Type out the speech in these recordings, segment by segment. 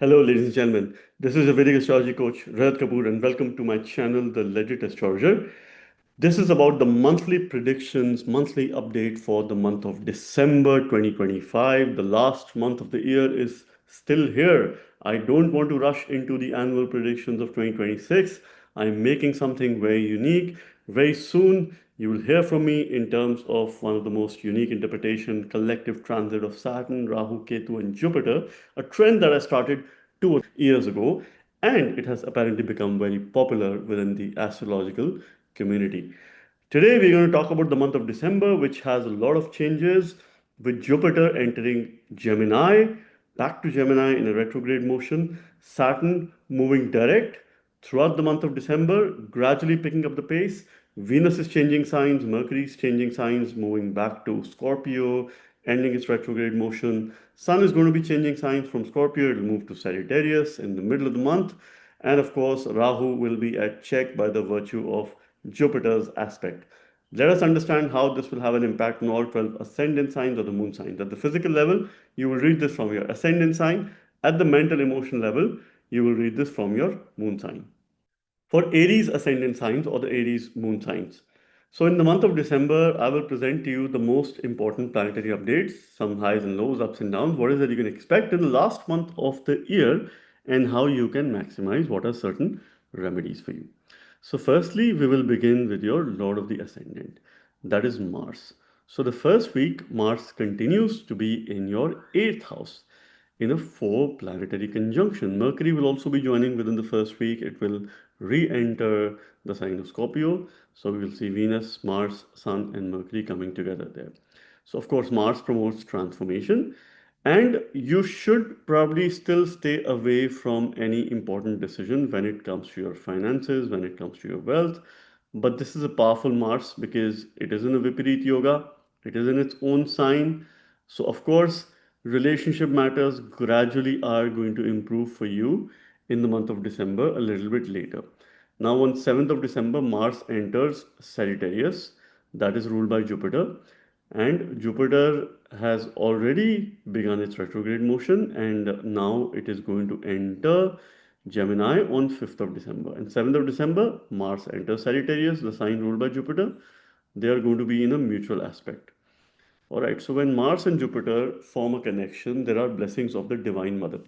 Hello, ladies and gentlemen. This is a Vedic astrology coach, Rahat Kapoor, and welcome to my channel, The Legit Astrologer. This is about the monthly predictions, monthly update for the month of December 2025. The last month of the year is still here. I don't want to rush into the annual predictions of 2026. I'm making something very unique. Very soon, you will hear from me in terms of one of the most unique interpretation, collective transit of Saturn, Rahu, Ketu, and Jupiter, a trend that I started 2 or 3 years ago, and it has apparently become very popular within the astrological community. Today, we're going to talk about the month of December, which has a lot of changes with Jupiter entering Gemini, back to Gemini in a retrograde motion, Saturn moving direct throughout the month of December, gradually picking up the pace. Venus is changing signs, Mercury is changing signs, moving back to Scorpio, ending its retrograde motion. Sun is going to be changing signs from Scorpio, it'll move to Sagittarius in the middle of the month. And of course, Rahu will be at check by the virtue of Jupiter's aspect. Let us understand how this will have an impact on all 12 ascendant signs or the moon signs. At the physical level, you will read this from your ascendant sign. At the mental emotion level, you will read this from your moon sign. For Aries ascendant signs or the Aries moon signs. So, in the month of December, I will present to you the most important planetary updates, some highs and lows, ups and downs. What is that you can expect in the last month of the year, and how you can maximize what are certain remedies for you. So, firstly, we will begin with your Lord of the Ascendant, that is Mars. So, the first week, Mars continues to be in your eighth house in a four planetary conjunction. Mercury will also be joining within the first week. It will re enter the sign of Scorpio. So, we will see Venus, Mars, Sun, and Mercury coming together there. So, of course, Mars promotes transformation. And you should probably still stay away from any important decision when it comes to your finances, when it comes to your wealth. But this is a powerful Mars because it is in a Viparit Yoga, it is in its own sign. So, of course, relationship matters gradually are going to improve for you in the month of December a little bit later. Now, on 7th of December, Mars enters Sagittarius, that is ruled by Jupiter, and Jupiter has already begun its retrograde motion, and now it is going to enter Gemini on 5th of December. And 7th of December, Mars enters Sagittarius, the sign ruled by Jupiter. They are going to be in a mutual aspect. All right, so when Mars and Jupiter form a connection, there are blessings of the Divine Mother.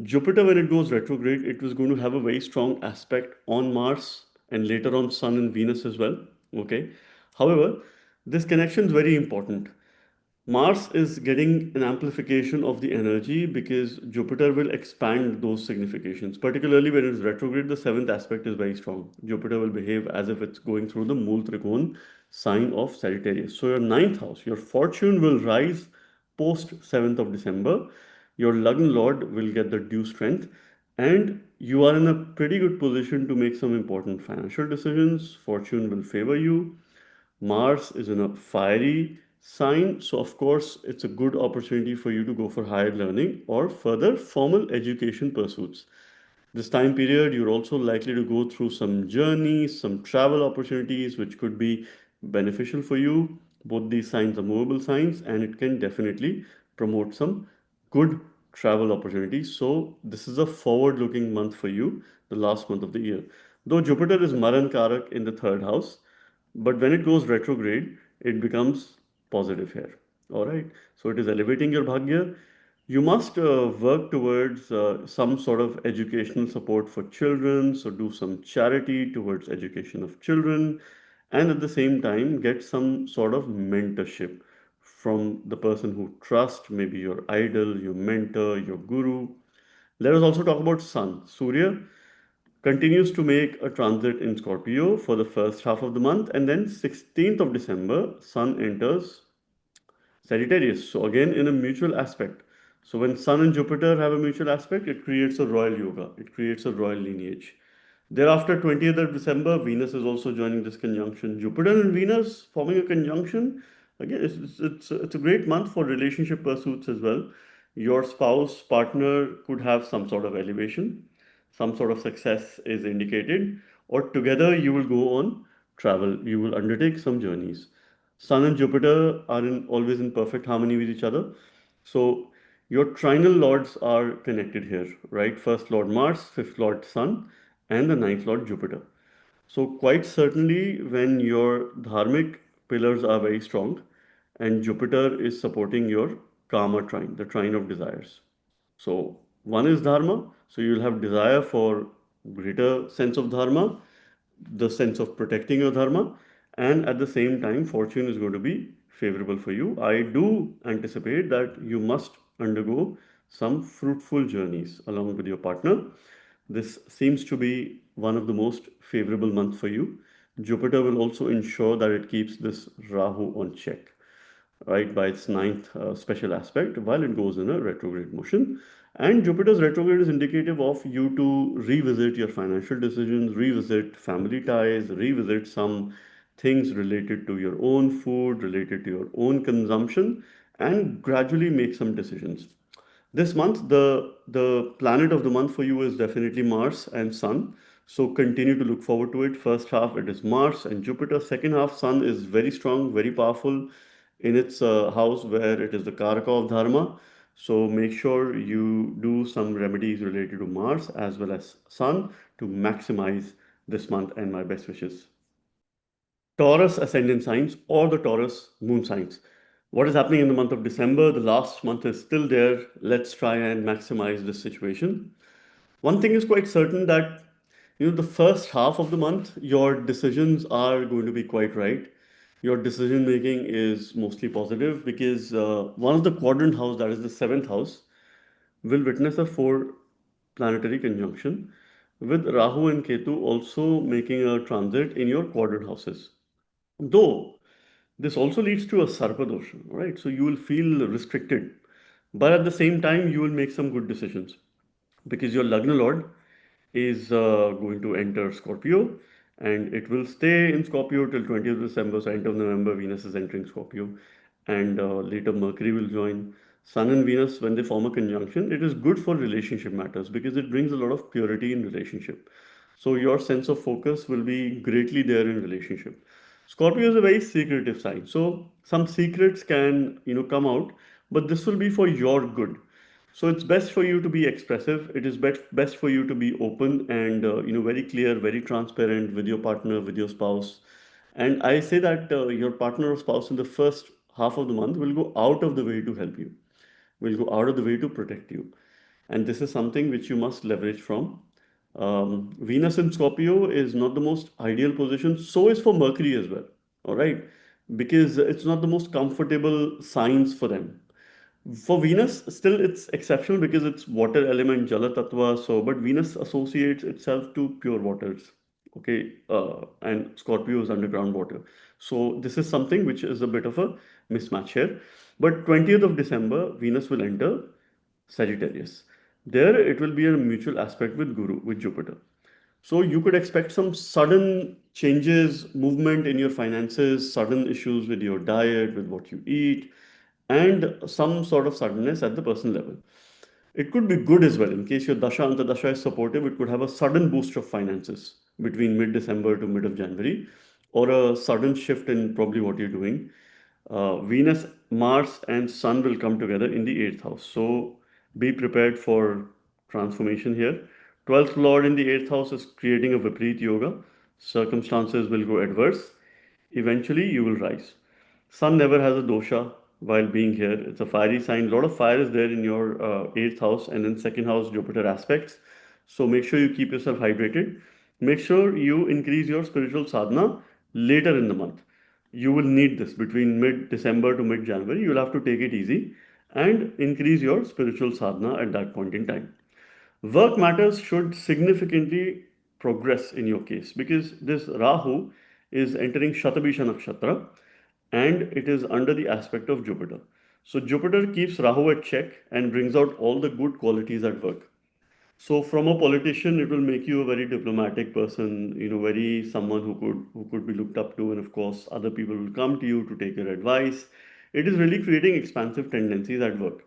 Jupiter, when it goes retrograde, it was going to have a very strong aspect on Mars and later on Sun and Venus as well. Okay. However, this connection is very important. Mars is getting an amplification of the energy because Jupiter will expand those significations. Particularly when it's retrograde, the seventh aspect is very strong. Jupiter will behave as if it's going through the Mool Trikon sign of Sagittarius. So your ninth house, your fortune will rise post 7th of December. Your Lagna Lord will get the due strength, and you are in a pretty good position to make some important financial decisions. Fortune will favor you. Mars is in a fiery sign, so of course, it's a good opportunity for you to go for higher learning or further formal education pursuits. This time period, you're also likely to go through some journeys, some travel opportunities, which could be beneficial for you. Both these signs are movable signs, and it can definitely promote some good travel opportunities. So, this is a forward looking month for you, the last month of the year. Though Jupiter is Maran Karak in the third house, but when it goes retrograde, it becomes positive here. All right. So it is elevating your bhagya. You must work towards some sort of educational support for children. So do some charity towards education of children, and at the same time get some sort of mentorship from the person who trust, maybe your idol, your mentor, your guru. Let us also talk about Sun. Surya continues to make a transit in Scorpio for the first half of the month, and then 16th of December, Sun enters Sagittarius. So again, in a mutual aspect. So when Sun and Jupiter have a mutual aspect, it creates a royal yoga. It creates a royal lineage. Thereafter, 20th of December, Venus is also joining this conjunction. Jupiter and Venus forming a conjunction. Again, it's a great month for relationship pursuits as well. Your spouse, partner could have some sort of elevation, some sort of success is indicated, or together you will go on travel, you will undertake some journeys. Sun and Jupiter are always in perfect harmony with each other. So Your trinal lords are connected here, right? First Lord Mars, fifth Lord Sun, and the ninth Lord Jupiter. So, quite certainly, when your dharmic pillars are very strong and Jupiter is supporting your karma trine, the trine of desires. So, one is dharma, so you'll have desire for greater sense of dharma, the sense of protecting your dharma, and at the same time, fortune is going to be favorable for you. I do anticipate that you must undergo some fruitful journeys along with your partner. This seems to be one of the most favorable months for you. Jupiter will also ensure that it keeps this Rahu on check, right, by its ninth special aspect while it goes in a retrograde motion. And Jupiter's retrograde is indicative of you to revisit your financial decisions, revisit family ties, revisit some things related to your own food, related to your own consumption, and gradually make some decisions. This month, the planet of the month for you is definitely Mars and Sun. So continue to look forward to it. First half, it is Mars and Jupiter. Second half, Sun is very strong, very powerful in its house where it is the Karaka of Dharma. So make sure you do some remedies related to Mars as well as Sun to maximize this month, and my best wishes. Taurus ascendant signs or the Taurus moon signs. What is happening in the month of December? The last month is still there. Let's try and maximize this situation. One thing is quite certain that the first half of the month, your decisions are going to be quite right. Your decision making is mostly positive because one of the quadrant house, that is the seventh house, will witness a four planetary conjunction with Rahu and Ketu also making a transit in your quadrant houses. Though this also leads to a sarpadosha, right? So you will feel restricted, but at the same time, you will make some good decisions because your Lagna Lord is going to enter Scorpio and it will stay in Scorpio till 20th December. So, end of November, Venus is entering Scorpio, and later Mercury will join. Sun and Venus, when they form a conjunction, it is good for relationship matters because it brings a lot of purity in relationship. So, your sense of focus will be greatly there in relationship. Scorpio is a very secretive sign, so some secrets can come out, but this will be for your good. So it's best for you to be expressive. It is best for you to be open and very clear, very transparent with your partner, with your spouse. And I say that your partner or spouse in the first half of the month will go out of the way to help you, will go out of the way to protect you. And this is something which you must leverage from. Venus in Scorpio is not the most ideal position. So is for Mercury as well. All right. Because it's not the most comfortable signs for them. For Venus, still it's exceptional because it's water element, Jala Tattva. So, but Venus associates itself to pure waters. Okay. And Scorpio is underground water. So, this is something which is a bit of a mismatch here. But 20th of December, Venus will enter Sagittarius. There it will be a mutual aspect with Guru, with Jupiter. So you could expect some sudden changes, movement in your finances, sudden issues with your diet, with what you eat, and some sort of suddenness at the personal level. It could be good as well. In case your Dasha Antardasha is supportive, it could have a sudden boost of finances between mid December to mid of January, or a sudden shift in probably what you're doing. Venus, Mars, and Sun will come together in the eighth house. So be prepared for transformation here. 12th Lord in the eighth house is creating a Vipreet Yoga. Circumstances will go adverse. Eventually, you will rise. Sun never has a dosha while being here. It's a fiery sign. A lot of fire is there in your eighth house and in second house Jupiter aspects. So make sure you keep yourself hydrated. Make sure you increase your spiritual sadhana later in the month. You will need this between mid December to mid January. You'll have to take it easy and increase your spiritual sadhana at that point in time. Work matters should significantly progress in your case because this Rahu is entering Shatabisha Nakshatra and it is under the aspect of Jupiter. So Jupiter keeps Rahu at check and brings out all the good qualities at work. So from a politician, it will make you a very diplomatic person, very someone who could be looked up to, and of course, other people will come to you to take your advice. It is really creating expansive tendencies at work.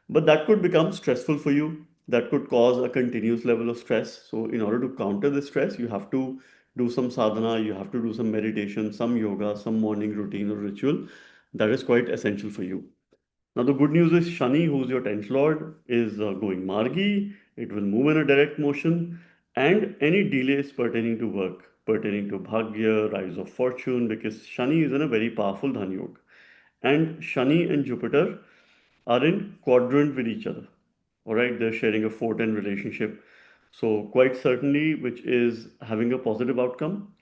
But that could become stressful for you. That could cause a continuous level of stress. So in order to counter this stress, you have to do some sadhana, you have to do some meditation, some yoga, some morning routine or ritual that is quite essential for you. Now, the good news is Shani, who's your 10th lord, is going Margi. It will move in a direct motion, and any delays pertaining to work, pertaining to Bhagya, rise of fortune, because Shani is in a very powerful Dhan Yoga. And Shani and Jupiter are in quadrant with each other. All right, they're sharing a 4-10 relationship. So, quite certainly, which is having a positive outcome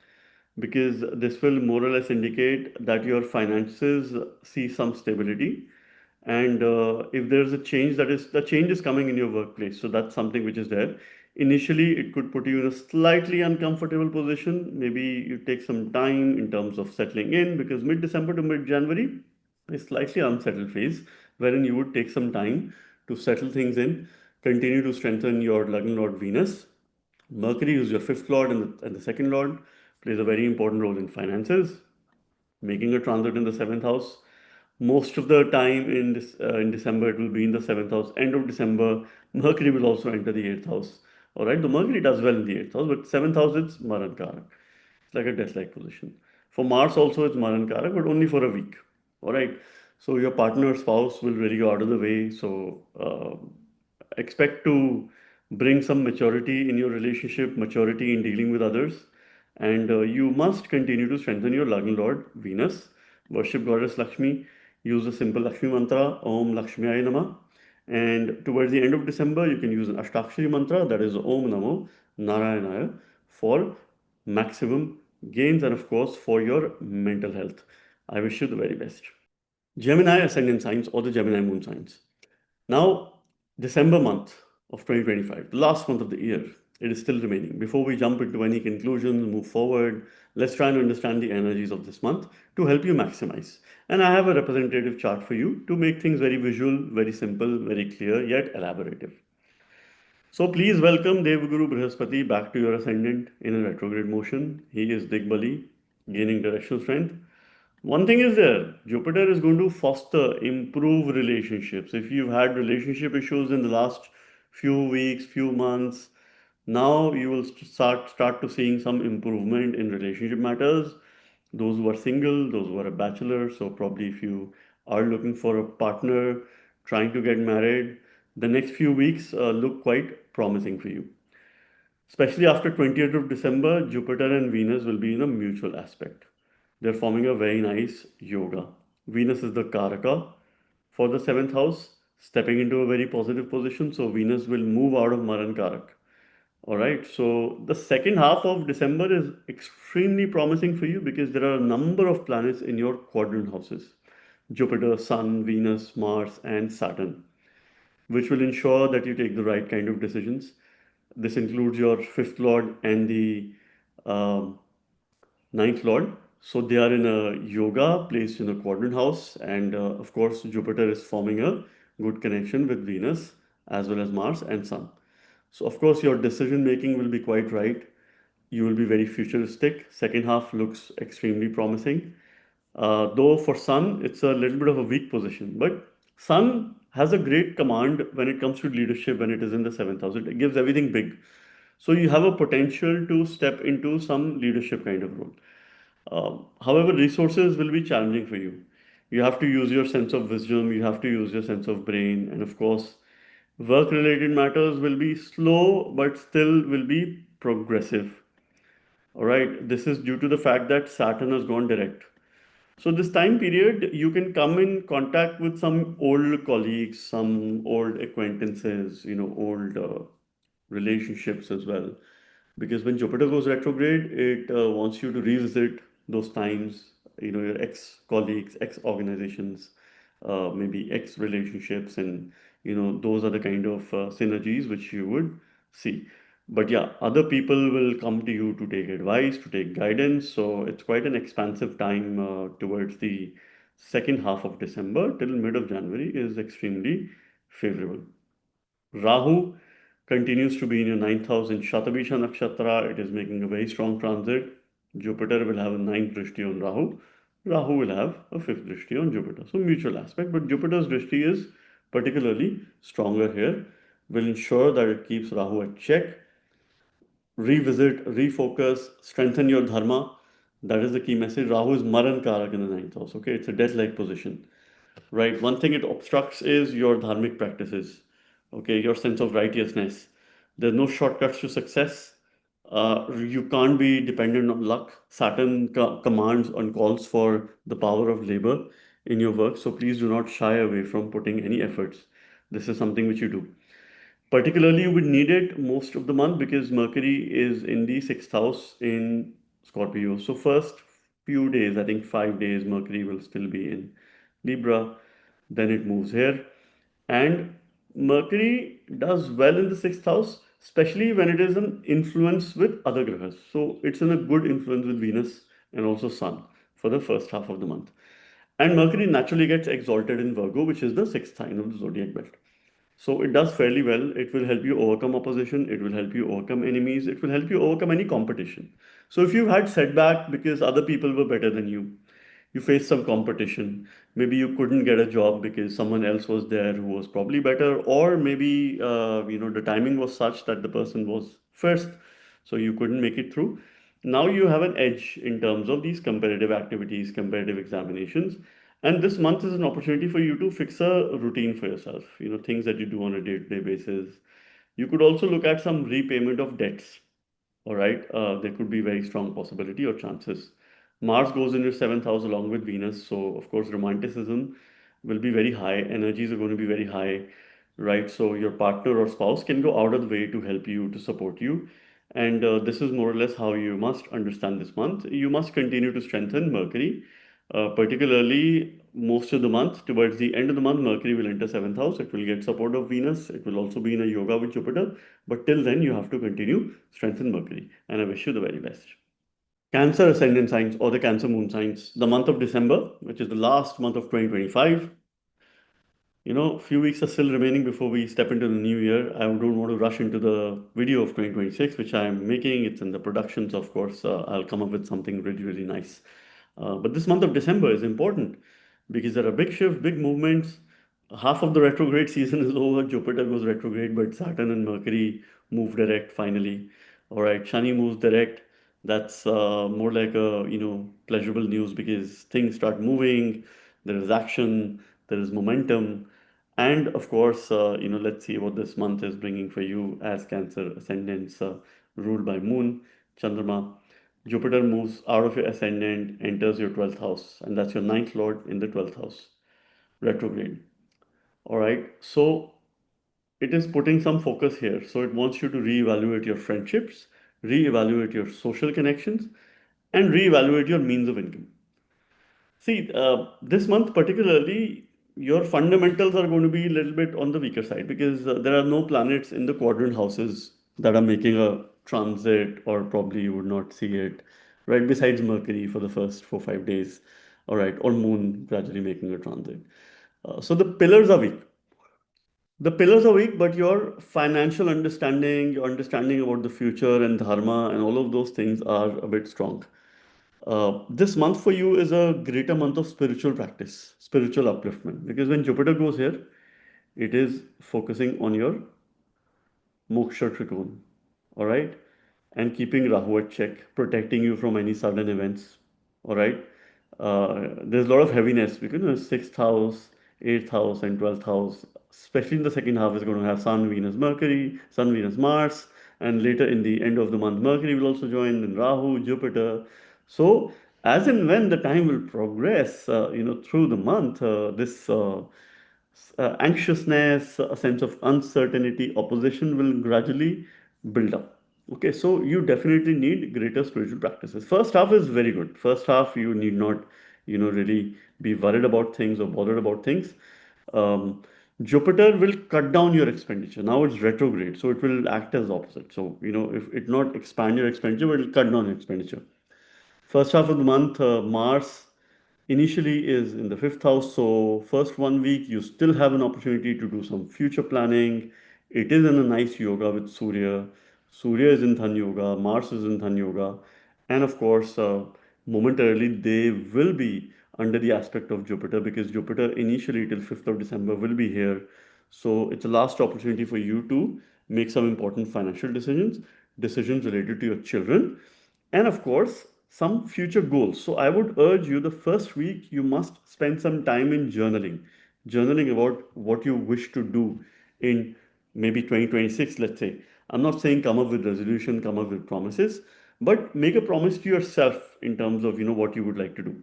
because this will more or less indicate that your finances see some stability. And if there's a change, that is the change is coming in your workplace, so that's something which is there. Initially it could put you in a slightly uncomfortable position. Maybe you take some time in terms of settling in, because mid December to mid January is slightly unsettled phase, wherein you would take some time to settle things in, continue to strengthen your Lagna Lord Venus. Mercury, who's your fifth lord and the second lord, plays a very important role in finances, making a transit in the seventh house. Most of the time in December, it will be in the seventh house. End of December, Mercury will also enter the eighth house. All right, the Mercury does well in the eighth house, but seventh house it's Maran Karak. It's like a death-like position. For Mars also it's Maran Karak, but only for a week. All right, so your partner or spouse will really go out of the way. So expect to bring some maturity in your relationship, maturity in dealing with others, and you must continue to strengthen your Lagna Lord Venus. Worship Goddess Lakshmi. Use the simple Lakshmi mantra, Om Lakshmiyaya Nama. And towards the end of December, you can use an Ashtakshari mantra, that is Om Namo Narayanaya, for maximum gains and, of course, for your mental health. I wish you the very best. Gemini ascendant signs or the Gemini moon signs. Now, December month of 2025, the last month of the year, it is still remaining. Before we jump into any conclusions, move forward, let's try and understand the energies of this month to help you maximize. And I have a representative chart for you to make things very visual, very simple, very clear, yet elaborative. So please welcome Devguru Brihaspati back to your ascendant in a retrograde motion. He is Digbali, gaining directional strength. One thing is there, Jupiter is going to foster, improve relationships. If you've had relationship issues in the last few weeks, few months, now you will start to seeing some improvement in relationship matters. Those who are single, those who are a bachelor, so probably if you are looking for a partner, trying to get married, the next few weeks look quite promising for you. Especially after 20th of December, Jupiter and Venus will be in a mutual aspect. They're forming a very nice yoga. Venus is the Karaka for the seventh house, stepping into a very positive position. So Venus will move out of Maran Karak. All right. So the second half of December is extremely promising for you because there are a number of planets in your quadrant houses: Jupiter, Sun, Venus, Mars, and Saturn, which will ensure that you take the right kind of decisions. This includes your fifth lord and the um, ninth lord. So they are in a yoga placed in a quadrant house, and of course, Jupiter is forming a good connection with Venus as well as Mars and Sun. So, of course, your decision making will be quite right. You will be very futuristic. Second half looks extremely promising. Though for Sun, it's a little bit of a weak position, but Sun has a great command when it comes to leadership when it is in the seventh house. It gives everything big. So you have a potential to step into some leadership kind of role. However, resources will be challenging for you. You have to use your sense of wisdom, you have to use your sense of brain, and of course, work related matters will be slow but still will be progressive. All right, this is due to the fact that Saturn has gone direct. So, this time period, you can come in contact with some old colleagues, some old acquaintances, old relationships as well. Because when Jupiter goes retrograde, it wants you to revisit those times, your ex colleagues, ex organizations, maybe ex relationships, and those are the kind of synergies which you would see. But yeah, other people will come to you to take advice, to take guidance. So it's quite an expansive time towards the second half of December till mid of January is extremely favorable. Rahu continues to be in your ninth house in Shatabisha Nakshatra. It is making a very strong transit. Jupiter will have a ninth drishti on Rahu. Rahu will have a fifth drishti on Jupiter. So mutual aspect, but Jupiter's drishti is particularly stronger here. Will ensure that it keeps Rahu at check. Revisit, refocus, strengthen your dharma. That is the key message. Rahu is Maran Karak in the ninth house. Okay, it's a death-like position. right? One thing it obstructs is your dharmic practices, okay, your sense of righteousness. There's no shortcuts to success. You can't be dependent on luck. Saturn commands and calls for the power of labor in your work, so please do not shy away from putting any efforts. This is something which you do. Particularly, you would need it most of the month because Mercury is in the sixth house in Scorpio. So, first few days, I think 5 days, Mercury will still be in Libra. Then it moves here. And Mercury does well in the sixth house, especially when it is an influence with other grahas. So, it's in a good influence with Venus and also Sun for the first half of the month. And Mercury naturally gets exalted in Virgo, which is the sixth sign of the zodiac belt. So it does fairly well. It will help you overcome opposition. It will help you overcome enemies. It will help you overcome any competition. So if you've had setback because other people were better than you faced some competition. Maybe you couldn't get a job because someone else was there who was probably better, or maybe the timing was such that the person was first, so you couldn't make it through. Now you have an edge in terms of these competitive activities, competitive examinations, and this month is an opportunity for you to fix a routine for yourself. Things that you do on a day-to-day basis. You could also look at some repayment of debts. All right, there could be very strong possibility or chances. Mars goes in your seventh house along with Venus, so of course, romanticism will be very high. Energies are going to be very high, right? So, your partner or spouse can go out of the way to help you, to support you. And this is more or less how you must understand this month. You must continue to strengthen Mercury, particularly most of the month. Towards the end of the month, Mercury will enter seventh house. It will get support of Venus. It will also be in a yoga with Jupiter. But till then, you have to continue strengthen Mercury. And I wish you the very best. Cancer ascendant signs or the Cancer moon signs. The month of December, which is the last month of 2025, a few weeks are still remaining before we step into the new year. I don't want to rush into the video of 2026, which I'm making. It's in the productions, of course. I'll come up with something really, really nice. But this month of December is important because there are big shifts, big movements. Half of the retrograde season is over. Jupiter goes retrograde, but Saturn and Mercury move direct finally. All right, Shani moves direct. That's more like a pleasurable news because things start moving. There is action. There is momentum. And of course, let's see what this month is bringing for you as Cancer ascendants ruled by Moon, Chandrama. Jupiter moves out of your ascendant, enters your 12th house, and that's your ninth lord in the 12th house, retrograde. All right, so it is putting some focus here. So it wants you to reevaluate your friendships, reevaluate your social connections, and reevaluate your means of income. See, this month particularly, your fundamentals are going to be a little bit on the weaker side because there are no planets in the quadrant houses that are making a transit, or probably you would not see it, right? Besides Mercury for the first 4 5 days, all right, or Moon gradually making a transit. So the pillars are weak. The pillars are weak, but your financial understanding, your understanding about the future and dharma and all of those things are a bit strong. This month for you is a greater month of spiritual practice, spiritual upliftment. Because when Jupiter goes here, it is focusing on your moksha trikona, all right, and keeping Rahu at check, protecting you from any sudden events, all right. There's a lot of heaviness because sixth house, eighth house, and 12th house, especially in the second half, is going to have Sun, Venus, Mercury, Sun, Venus, Mars, and later in the end of the month, Mercury will also join, then Rahu, Jupiter. So, as and when the time will progress, through the month, this anxiousness, a sense of uncertainty, opposition will gradually build up. Okay, so you definitely need greater spiritual practices. First half is very good. First half, you need not, really be worried about things or bothered about things. Um, Jupiter will cut down your expenditure. Now it's retrograde, so it will act as opposite. So, if it not expand your expenditure, but it will cut down your expenditure. First half of the month, Mars initially is in the fifth house. So, first 1 week, you still have an opportunity to do some future planning. It is in a nice yoga with Surya. Surya is in Dhan Yoga, Mars is in Dhan Yoga. And of course, momentarily, they will be under the aspect of Jupiter because Jupiter initially till 5th of December will be here. So, it's a last opportunity for you to make some important financial decisions, decisions related to your children, and of course, some future goals. So I would urge you the first week you must spend some time in journaling, journaling about what you wish to do in maybe 2026, let's say. I'm not saying come up with resolution, come up with promises, but make a promise to yourself in terms of what you would like to do,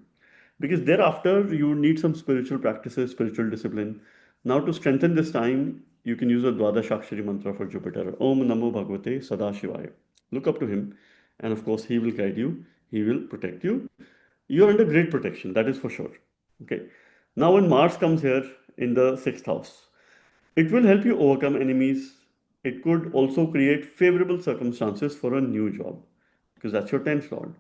because thereafter you need some spiritual practices, spiritual discipline. Now, to strengthen this time, you can use a Dwadashakshari mantra for Jupiter. Om Namo Bhagavate Sadashivaya. Look up to him, and of course, he will guide you, he will protect you. You're under great protection, that is for sure. Okay. Now, when Mars comes here in the sixth house, it will help you overcome enemies. It could also create favorable circumstances for a new job, because that's your 10th lord.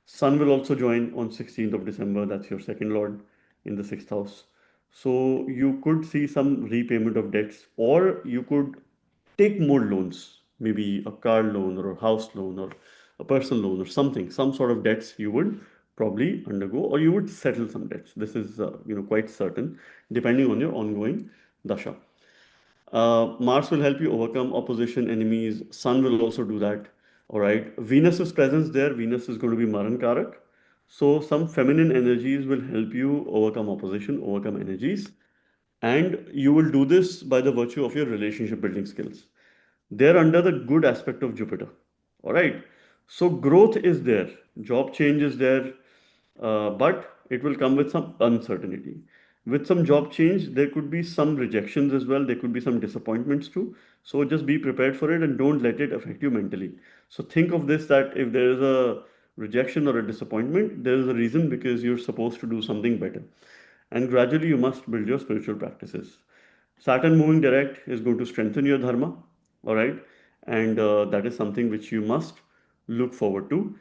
Sun will also join on 16th of December. That's your second lord in the sixth house. So you could see some repayment of debts, or you could take more loans, maybe a car loan or a house loan or a personal loan or something, some sort of debts you would probably undergo, or you would settle some debts. This is quite certain, depending on your ongoing dasha. Mars will help you overcome opposition, enemies. Sun will also do that. All right. Venus's presence there. Venus is going to be Maran Karak. So some feminine energies will help you overcome opposition, overcome energies. And you will do this by the virtue of your relationship building skills. They're under the good aspect of Jupiter. All right. So growth is there, job change is there, but it will come with some uncertainty. With some job change, there could be some rejections as well. There could be some disappointments too. So just be prepared for it and don't let it affect you mentally. So think of this, that if there is a rejection or a disappointment, there is a reason, because you're supposed to do something better. And gradually you must build your spiritual practices. Saturn moving direct is going to strengthen your dharma, all right? And that is something which you must look forward to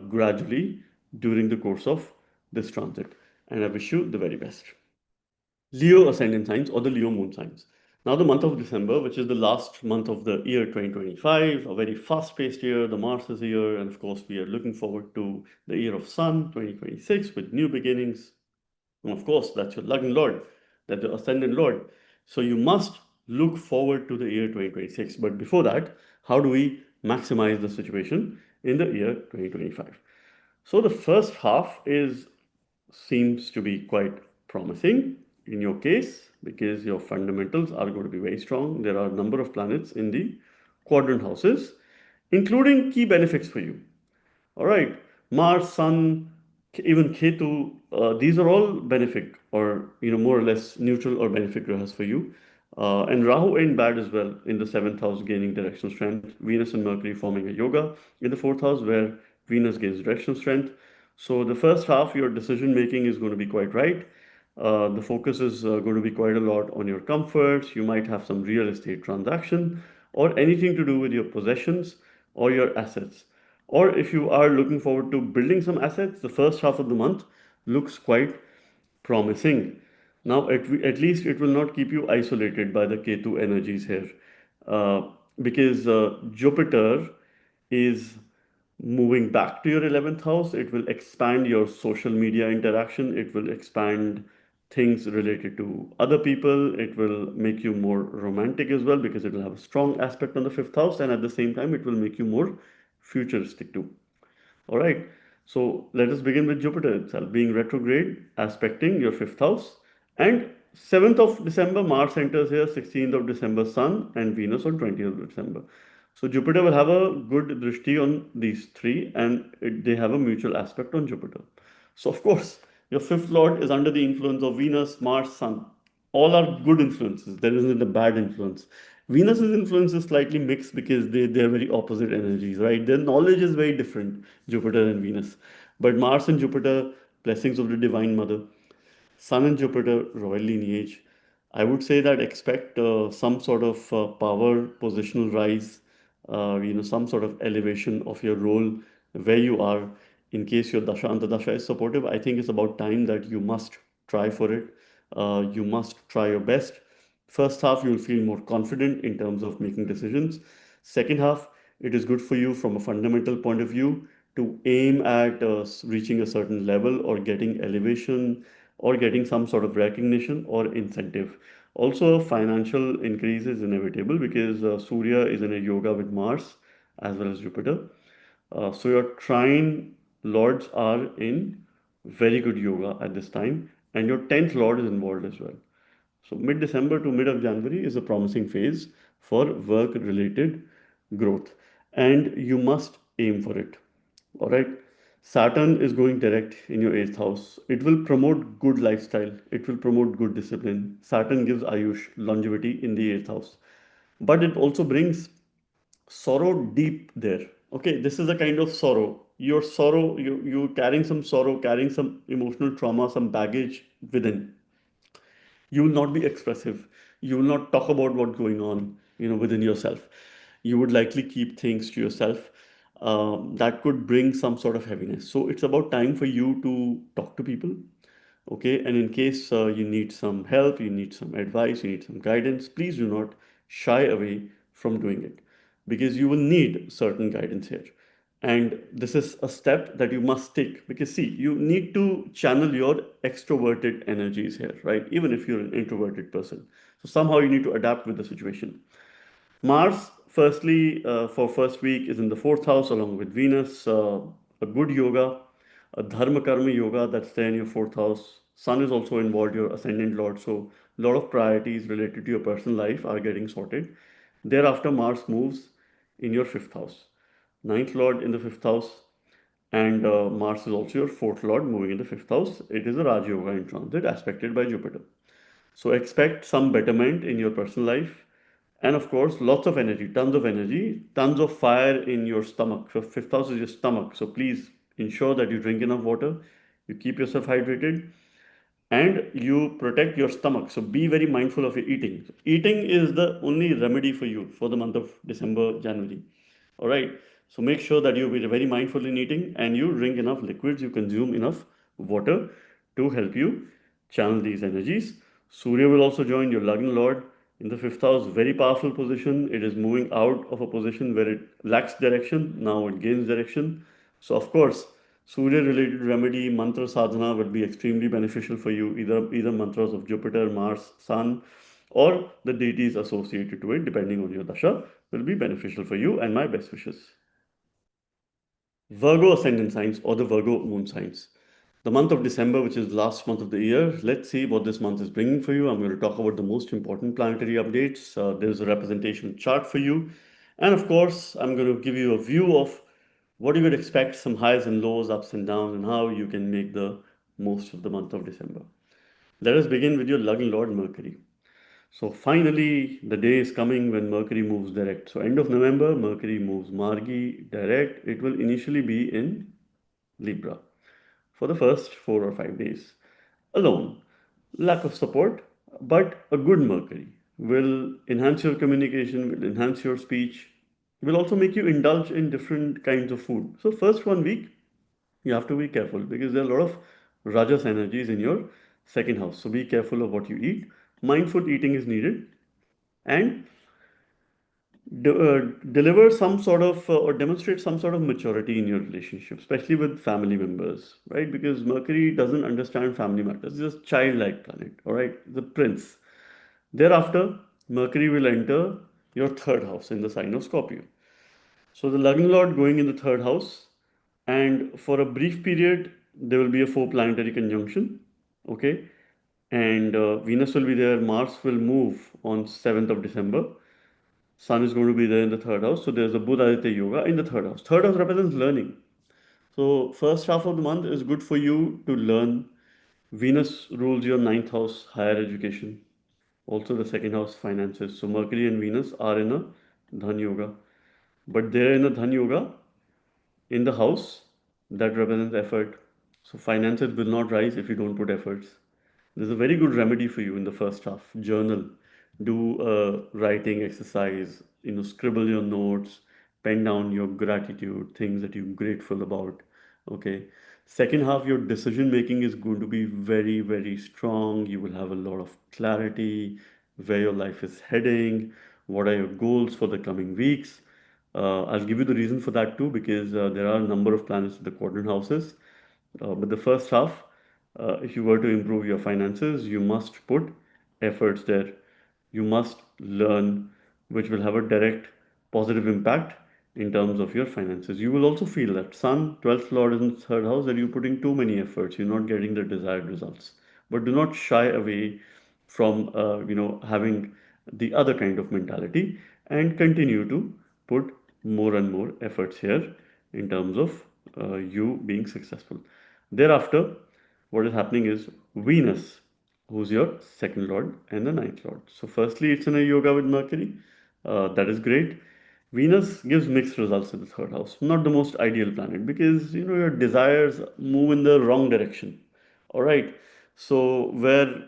gradually during the course of this transit. And I wish you the very best. Leo ascendant signs, or the Leo moon signs. Now, the month of December, which is the last month of the year 2025, a very fast paced year, the Mars is here, and of course, we are looking forward to the year of Sun 2026 with new beginnings. And of course, that's your Lagna Lord, that's the Ascendant Lord. So you must look forward to the year 2026. But before that, how do we maximize the situation in the year 2025? So the first half seems to be quite promising in your case, because your fundamentals are going to be very strong. There are a number of planets in the quadrant houses, including key benefits for you. All right, Mars, Sun, even Ketu, these are all benefic, or more or less neutral or benefic grahas for you. And Rahu ain't bad as well in the seventh house, gaining directional strength. Venus and Mercury forming a yoga in the fourth house, where Venus gains directional strength. So the first half, your decision making is going to be quite right. The focus is going to be quite a lot on your comforts. You might have some real estate transaction, or anything to do with your possessions or your assets. Or if you are looking forward to building some assets, the first half of the month looks quite promising. Now, at least it will not keep you isolated by the Ketu energies here, uh, because Jupiter is moving back to your 11th house. It will expand your social media interaction, it will expand things related to other people, it will make you more romantic as well, because it will have a strong aspect on the fifth house, and at the same time, it will make you more futuristic too. All right. So let us begin with Jupiter itself being retrograde, aspecting your fifth house. And 7th of December, Mars enters here, 16th of December, Sun and Venus on 20th of December. So Jupiter will have a good drishti on these three, and they have a mutual aspect on Jupiter. So, of course, your fifth lord is under the influence of Venus, Mars, Sun. All are good influences. There isn't a bad influence. Venus's influence is slightly mixed, because they're very opposite energies, right? Their knowledge is very different, Jupiter and Venus. But Mars and Jupiter, blessings of the Divine Mother. Sun and Jupiter, royal lineage. I would say that expect some sort of power, positional rise, some sort of elevation of your role where you are. In case your Dasha Antardasha is supportive, I think it's about time that you must try for it. You must try your best. First half, you'll feel more confident in terms of making decisions. Second half, it is good for you from a fundamental point of view to aim at reaching a certain level, or getting elevation, or getting some sort of recognition or incentive. Also, financial increase is inevitable, because Surya is in a yoga with Mars as well as Jupiter. So you're trying lords are in very good yoga at this time, and your 10th lord is involved as well. So mid December to mid of January is a promising phase for work related growth, and you must aim for it. All right. Saturn is going direct in your eighth house. It will promote good lifestyle. It will promote good discipline. Saturn gives Ayush, longevity in the eighth house. But it also brings sorrow deep there. Okay, this is a kind of sorrow. Your sorrow, you're carrying some sorrow, carrying some emotional trauma, some baggage within. You will not be expressive. You will not talk about what's going on, within yourself. You would likely keep things to yourself. That could bring some sort of heaviness. So it's about time for you to talk to people. Okay, and in case you need some help, you need some advice, you need some guidance, please do not shy away from doing it, because you will need certain guidance here. And this is a step that you must take, because see, you need to channel your extroverted energies here, right? Even if you're an introverted person. So somehow you need to adapt with the situation. Mars, firstly, for first week is in the fourth house along with Venus. A good yoga, a dharma karma yoga that's there in your fourth house. Sun is also involved, your ascendant lord. So a lot of priorities related to your personal life are getting sorted. Thereafter, Mars moves in your fifth house. Ninth lord in the fifth house, and Mars is also your fourth lord moving in the fifth house. It is a Raj Yoga in transit aspected by Jupiter. So expect some betterment in your personal life. And of course, lots of energy, tons of fire in your stomach. So fifth house is your stomach. So please ensure that you drink enough water, you keep yourself hydrated, and you protect your stomach. So be very mindful of your eating. Eating is the only remedy for you for the month of December, January. All right. So make sure that you be very mindful in eating and you drink enough liquids, you consume enough water to help you channel these energies. Surya will also join your Lagna Lord in the fifth house. Very powerful position. It is moving out of a position where it lacks direction. Now it gains direction. So, of course, Surya related remedy, mantra sadhana will be extremely beneficial for you. Either mantras of Jupiter, Mars, Sun, or the deities associated to it, depending on your dasha, will be beneficial for you, and my best wishes. Virgo ascendant signs or the Virgo moon signs. The month of December, which is last month of the year, let's see what this month is bringing for you. I'm going to talk about the most important planetary updates. There's a representation chart for you. And of course, I'm going to give you a view of what you would expect, some highs and lows, ups and downs, and how you can make the most of the month of December. Let us begin with your Lugn Lord Mercury. So finally, the day is coming when Mercury moves direct. So end of November, Mercury moves Margi direct. It will initially be in Libra for the first 4 or 5 days. Alone, lack of support, but a good Mercury will enhance your communication, will enhance your speech, will also make you indulge in different kinds of food. So first 1 week, you have to be careful because there are a lot of Rajas energies in your second house. So be careful of what you eat. Mindful eating is needed, and deliver some sort of or demonstrate some sort of maturity in your relationship, especially with family members, right? Because Mercury doesn't understand family matters. It's just childlike planet, all right? The prince. Thereafter, Mercury will enter your third house in the sign of Scorpio. So the Lagna Lord going in the third house, and for a brief period, there will be a four planetary conjunction, okay? And Venus will be there. Mars will move on 7th of December. Sun is going to be there in the third house. So there's a Buddha Aditya Yoga in the third house. Third house represents learning. So first half of the month is good for you to learn. Venus rules your ninth house, higher education. Also the second house, finances. So Mercury and Venus are in a Dhan Yoga. But they're in a Dhan Yoga in the house that represents effort. So finances will not rise if you don't put efforts. There's a very good remedy for you in the first half. Journal, do a writing exercise, scribble your notes, pen down your gratitude, things that you're grateful about. Okay. Second half, your decision making is going to be very, very strong. You will have a lot of clarity, where your life is heading, what are your goals for the coming weeks. I'll give you the reason for that too, because there are a number of planets in the quadrant houses. But the first half, if you were to improve your finances, you must put efforts there. You must learn, which will have a direct positive impact in terms of your finances. You will also feel that Sun, 12th Lord, is in the third house, that you're putting too many efforts, you're not getting the desired results. But do not shy away from having the other kind of mentality, and continue to put more and more efforts here in terms of you being successful. Thereafter, what is happening is Venus, who's your second lord and the ninth lord. So, firstly, it's in a yoga with Mercury. That is great. Venus gives mixed results in the third house. Not the most ideal planet, because your desires move in the wrong direction. All right. So where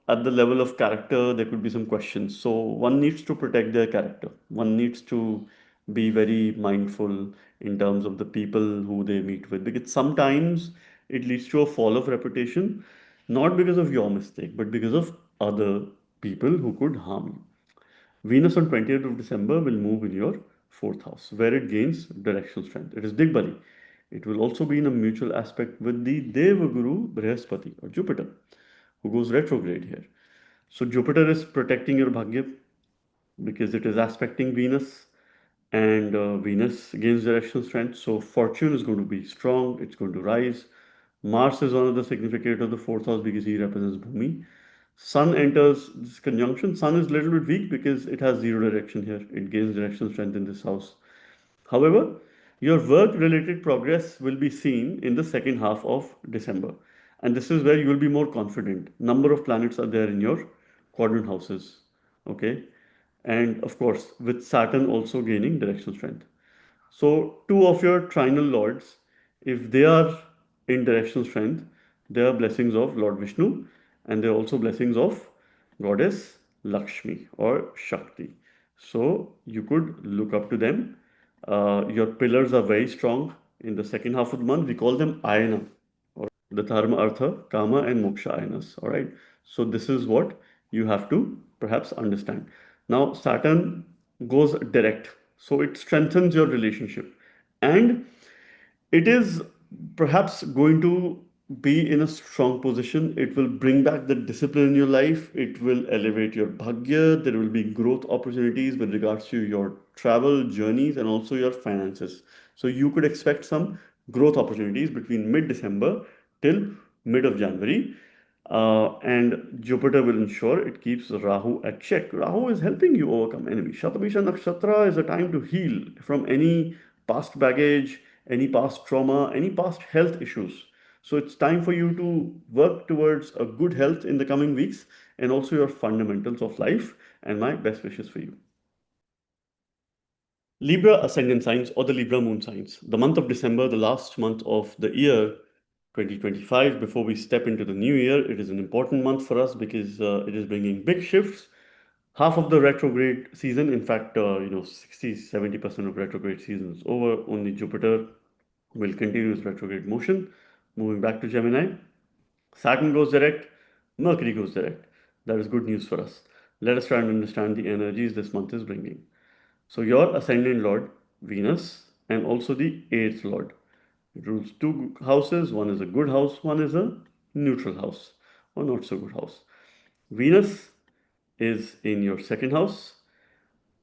at the level of character there could be some questions. So one needs to protect their character. One needs to be very mindful in terms of the people who they meet with, because sometimes it leads to a fall of reputation, not because of your mistake, but because of other people who could harm you. Venus on 20th of December will move in your fourth house, where it gains directional strength. It is Digbali. It will also be in a mutual aspect with the Devaguru Brihaspati, or Jupiter, who goes retrograde here. So Jupiter is protecting your Bhagya because it is aspecting Venus, and Venus gains directional strength. So fortune is going to be strong, it's going to rise. Mars is one of the significators of the fourth house because he represents Bhumi. Sun enters this conjunction. Sun is a little bit weak because it has zero direction here. It gains directional strength in this house. However, your work related progress will be seen in the second half of December. And this is where you will be more confident. Number of planets are there in your quadrant houses. Okay. And of course, with Saturn also gaining directional strength. So, two of your trinal lords, if they are in directional strength, they are blessings of Lord Vishnu, and they are also blessings of Goddess Lakshmi or Shakti. So, you could look up to them. Your pillars are very strong. In the second half of the month, we call them Ayana, or the Dharma, Artha, Kama, and Moksha Ayanas. All right. So, this is what you have to perhaps understand. Now, Saturn goes direct, so it strengthens your relationship, and it is perhaps going to be in a strong position. It will bring back the discipline in your life. It will elevate your bhagya. There will be growth opportunities with regards to your travel journeys and also your finances. So you could expect some growth opportunities between mid December till mid of January. And Jupiter will ensure it keeps Rahu at check. Rahu is helping you overcome enemies. Shatabisha Nakshatra is a time to heal from any past baggage, any past trauma, any past health issues. So it's time for you to work towards a good health in the coming weeks, and also your fundamentals of life. And my best wishes for you. Libra ascendant signs or the Libra moon signs. The month of December, the last month of the year 2025, before we step into the new year, it is an important month for us because it is bringing big shifts. Half of the retrograde season, in fact, 60-70% of retrograde season is over. Only Jupiter will continue its retrograde motion, moving back to Gemini. Saturn goes direct, Mercury goes direct. That is good news for us. Let us try and understand the energies this month is bringing. So, your ascendant lord, Venus, and also the eighth lord. It rules two houses. One is a good house, one is a neutral house or not so good house. Venus is in your second house.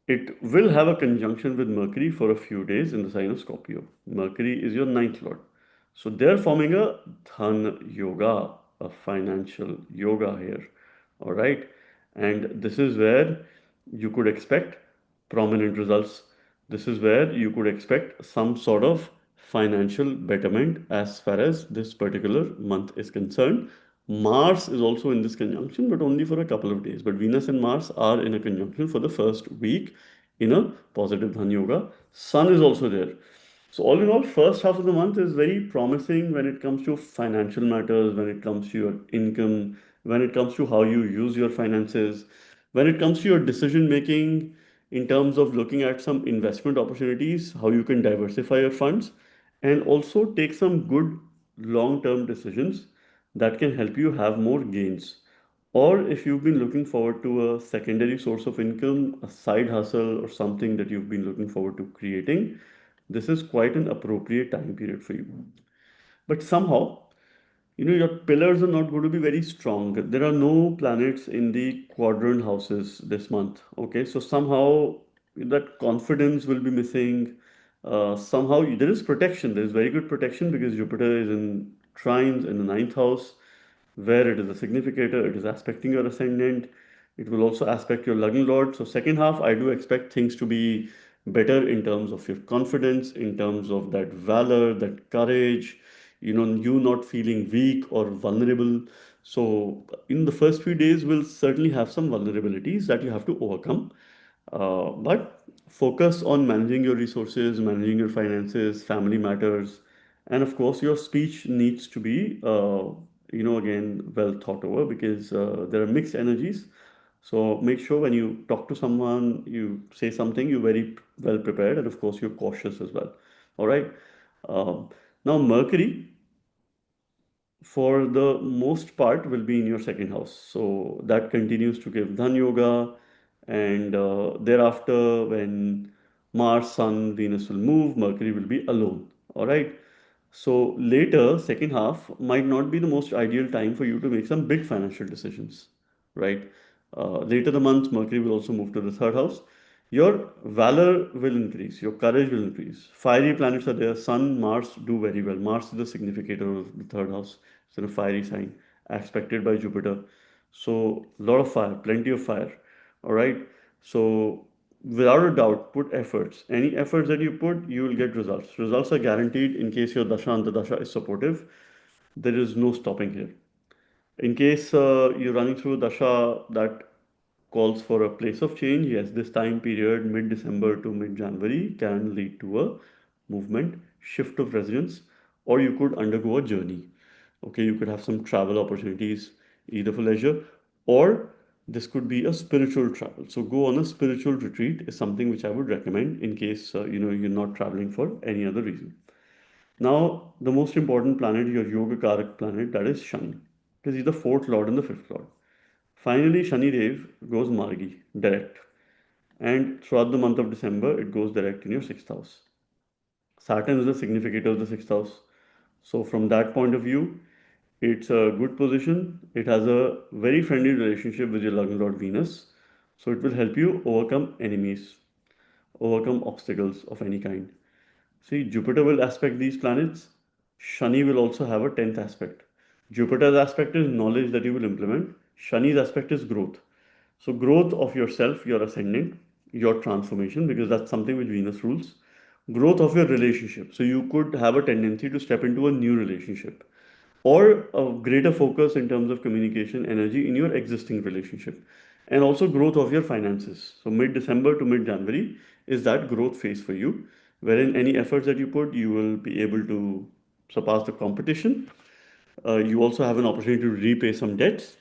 It will have a conjunction with Mercury for a few days in the sign of Scorpio. Mercury is your ninth lord. So they're forming a Dhan Yoga, a financial yoga here. All right. And this is where you could expect prominent results. This is where you could expect some sort of financial betterment as far as this particular month is concerned. Mars is also in this conjunction, but only for a couple of days. But Venus and Mars are in a conjunction for the first week in a positive Dhan Yoga. Sun is also there. So all in all, first half of the month is very promising when it comes to financial matters, when it comes to your income, when it comes to how you use your finances, when it comes to your decision making in terms of looking at some investment opportunities, how you can diversify your funds, and also take some good long-term decisions that can help you have more gains. Or if you've been looking forward to a secondary source of income, a side hustle, or something that you've been looking forward to creating, this is quite an appropriate time period for you. But somehow, your pillars are not going to be very strong. There are no planets in the quadrant houses this month. Okay, so somehow that confidence will be missing. somehow there is protection. There is very good protection because Jupiter is in trines in the ninth house, where it is a significator. It is aspecting your ascendant. It will also aspect your Lagna Lord. So second half, I do expect things to be better in terms of your confidence, in terms of that valor, that courage, you not feeling weak or vulnerable. So in the first few days, we'll certainly have some vulnerabilities that you have to overcome. But focus on managing your resources, managing your finances, family matters, and of course, your speech needs to be, again, well thought over because there are mixed energies. So make sure when you talk to someone, you say something, you're very well prepared, and of course, you're cautious as well. All right. Um, Now, Mercury for the most part will be in your second house. So that continues to give Dhan Yoga. And thereafter, when Mars, Sun, Venus will move, Mercury will be alone. All right. So later, second half might not be the most ideal time for you to make some big financial decisions, right? Later the month, Mercury will also move to the third house. Your valor will increase, your courage will increase. Fiery planets are there. Sun, Mars do very well. Mars is the significator of the third house. It's in a fiery sign, aspected by Jupiter. So, a lot of fire, plenty of fire. All right. So, without a doubt, put efforts. Any efforts that you put, you will get results. Results are guaranteed in case your Dasha and the Dasha is supportive. There is no stopping here. In case you're running through a Dasha that calls for a place of change, yes, this time period, mid December to mid January, can lead to a movement, shift of residence, or you could undergo a journey. Okay, you could have some travel opportunities either for leisure or this could be a spiritual travel. So go on a spiritual retreat is something which I would recommend in case you're not traveling for any other reason. Now, the most important planet, your Yoga Karak planet, that is Shani. Because he's the fourth lord and the fifth lord. Finally, Shani Dev goes Margi, direct. And throughout the month of December, it goes direct in your sixth house. Saturn is the significator of the sixth house. So, from that point of view, it's a good position. It has a very friendly relationship with your Lagna Lord Venus. So, it will help you overcome enemies, overcome obstacles of any kind. See, Jupiter will aspect these planets. Shani will also have a 10th aspect. Jupiter's aspect is knowledge that you will implement. Shani's aspect is growth. So, growth of yourself, your ascendant, your transformation, because that's something which Venus rules. Growth of your relationship. So, you could have a tendency to step into a new relationship or a greater focus in terms of communication energy in your existing relationship and also growth of your finances. So mid December to mid January is that growth phase for you, wherein any efforts that you put, you will be able to surpass the competition. You also have an opportunity to repay some debts,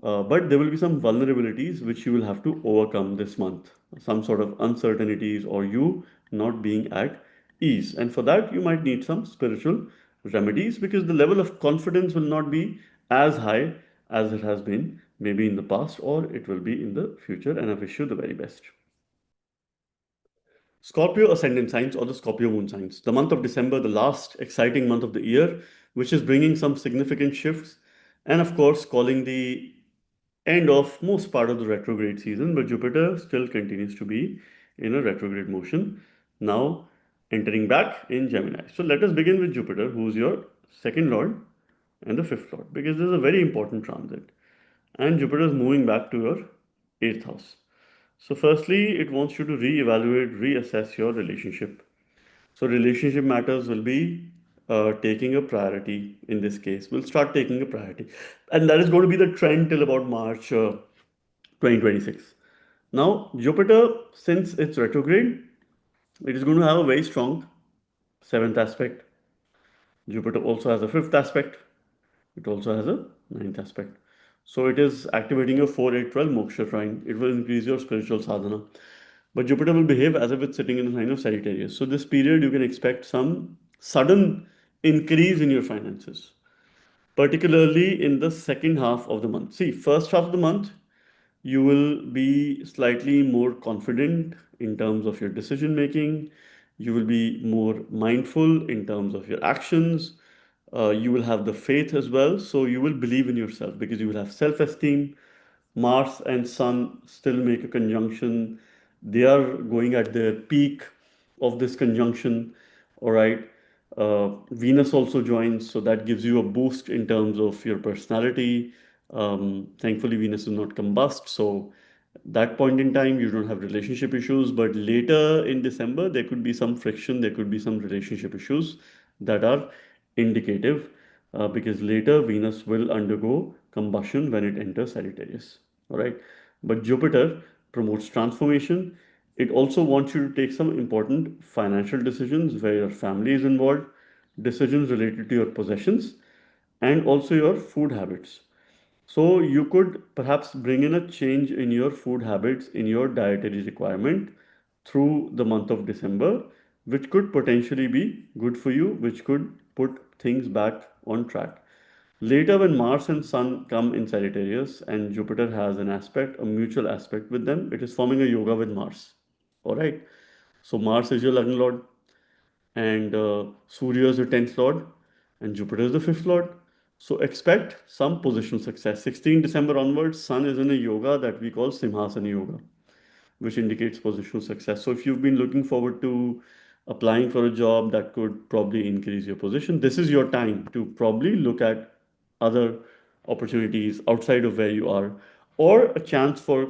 but there will be some vulnerabilities which you will have to overcome this month, some sort of uncertainties or you not being at ease. And for that, you might need some spiritual remedies because the level of confidence will not be as high as it has been maybe in the past or it will be in the future. And I wish you the very best. Scorpio ascendant signs or the Scorpio moon signs. The month of December, the last exciting month of the year, which is bringing some significant shifts and, of course, calling the end of most part of the retrograde season, but Jupiter still continues to be in a retrograde motion, now entering back in Gemini. So let us begin with Jupiter, who's your second lord and the fifth lord, because this is a very important transit. And Jupiter is moving back to your eighth house. So, firstly, it wants you to re-evaluate, reassess your relationship. So, relationship matters will be taking a priority in this case. We'll start taking a priority. And that is going to be the trend till about March 2026. Now, Jupiter, since it's retrograde, it is going to have a very strong seventh aspect. Jupiter also has a fifth aspect. It also has a ninth aspect. So it is activating your 4, 8, 12 moksha trine. It will increase your spiritual sadhana. But Jupiter will behave as if it's sitting in the sign of Sagittarius. So this period you can expect some sudden increase in your finances, particularly in the second half of the month. See, first half of the month, you will be slightly more confident in terms of your decision making. You will be more mindful in terms of your actions. You will have the faith as well. So you will believe in yourself because you will have self esteem. Mars and Sun still make a conjunction. They are going at their peak of this conjunction. All right. Venus also joins, so that gives you a boost in terms of your personality. Thankfully, Venus is not combust, so that point in time you don't have relationship issues. But later in December, there could be some friction, there could be some relationship issues that are indicative, because later Venus will undergo combustion when it enters Sagittarius. All right. But Jupiter promotes transformation. It also wants you to take some important financial decisions where your family is involved, decisions related to your possessions, and also your food habits. So you could perhaps bring in a change in your food habits, in your dietary requirement through the month of December, which could potentially be good for you, which could put things back on track. Later, when Mars and Sun come in Sagittarius and Jupiter has an aspect, a mutual aspect with them, it is forming a yoga with Mars. All right. So Mars is your Lagna Lord, and Surya is the 10th Lord, and Jupiter is the 5th Lord. So expect some positional success. 16 December onwards, Sun is in a yoga that we call Simhasana Yoga, which indicates positional success. So if you've been looking forward to applying for a job that could probably increase your position, this is your time to probably look at other opportunities outside of where you are, or a chance for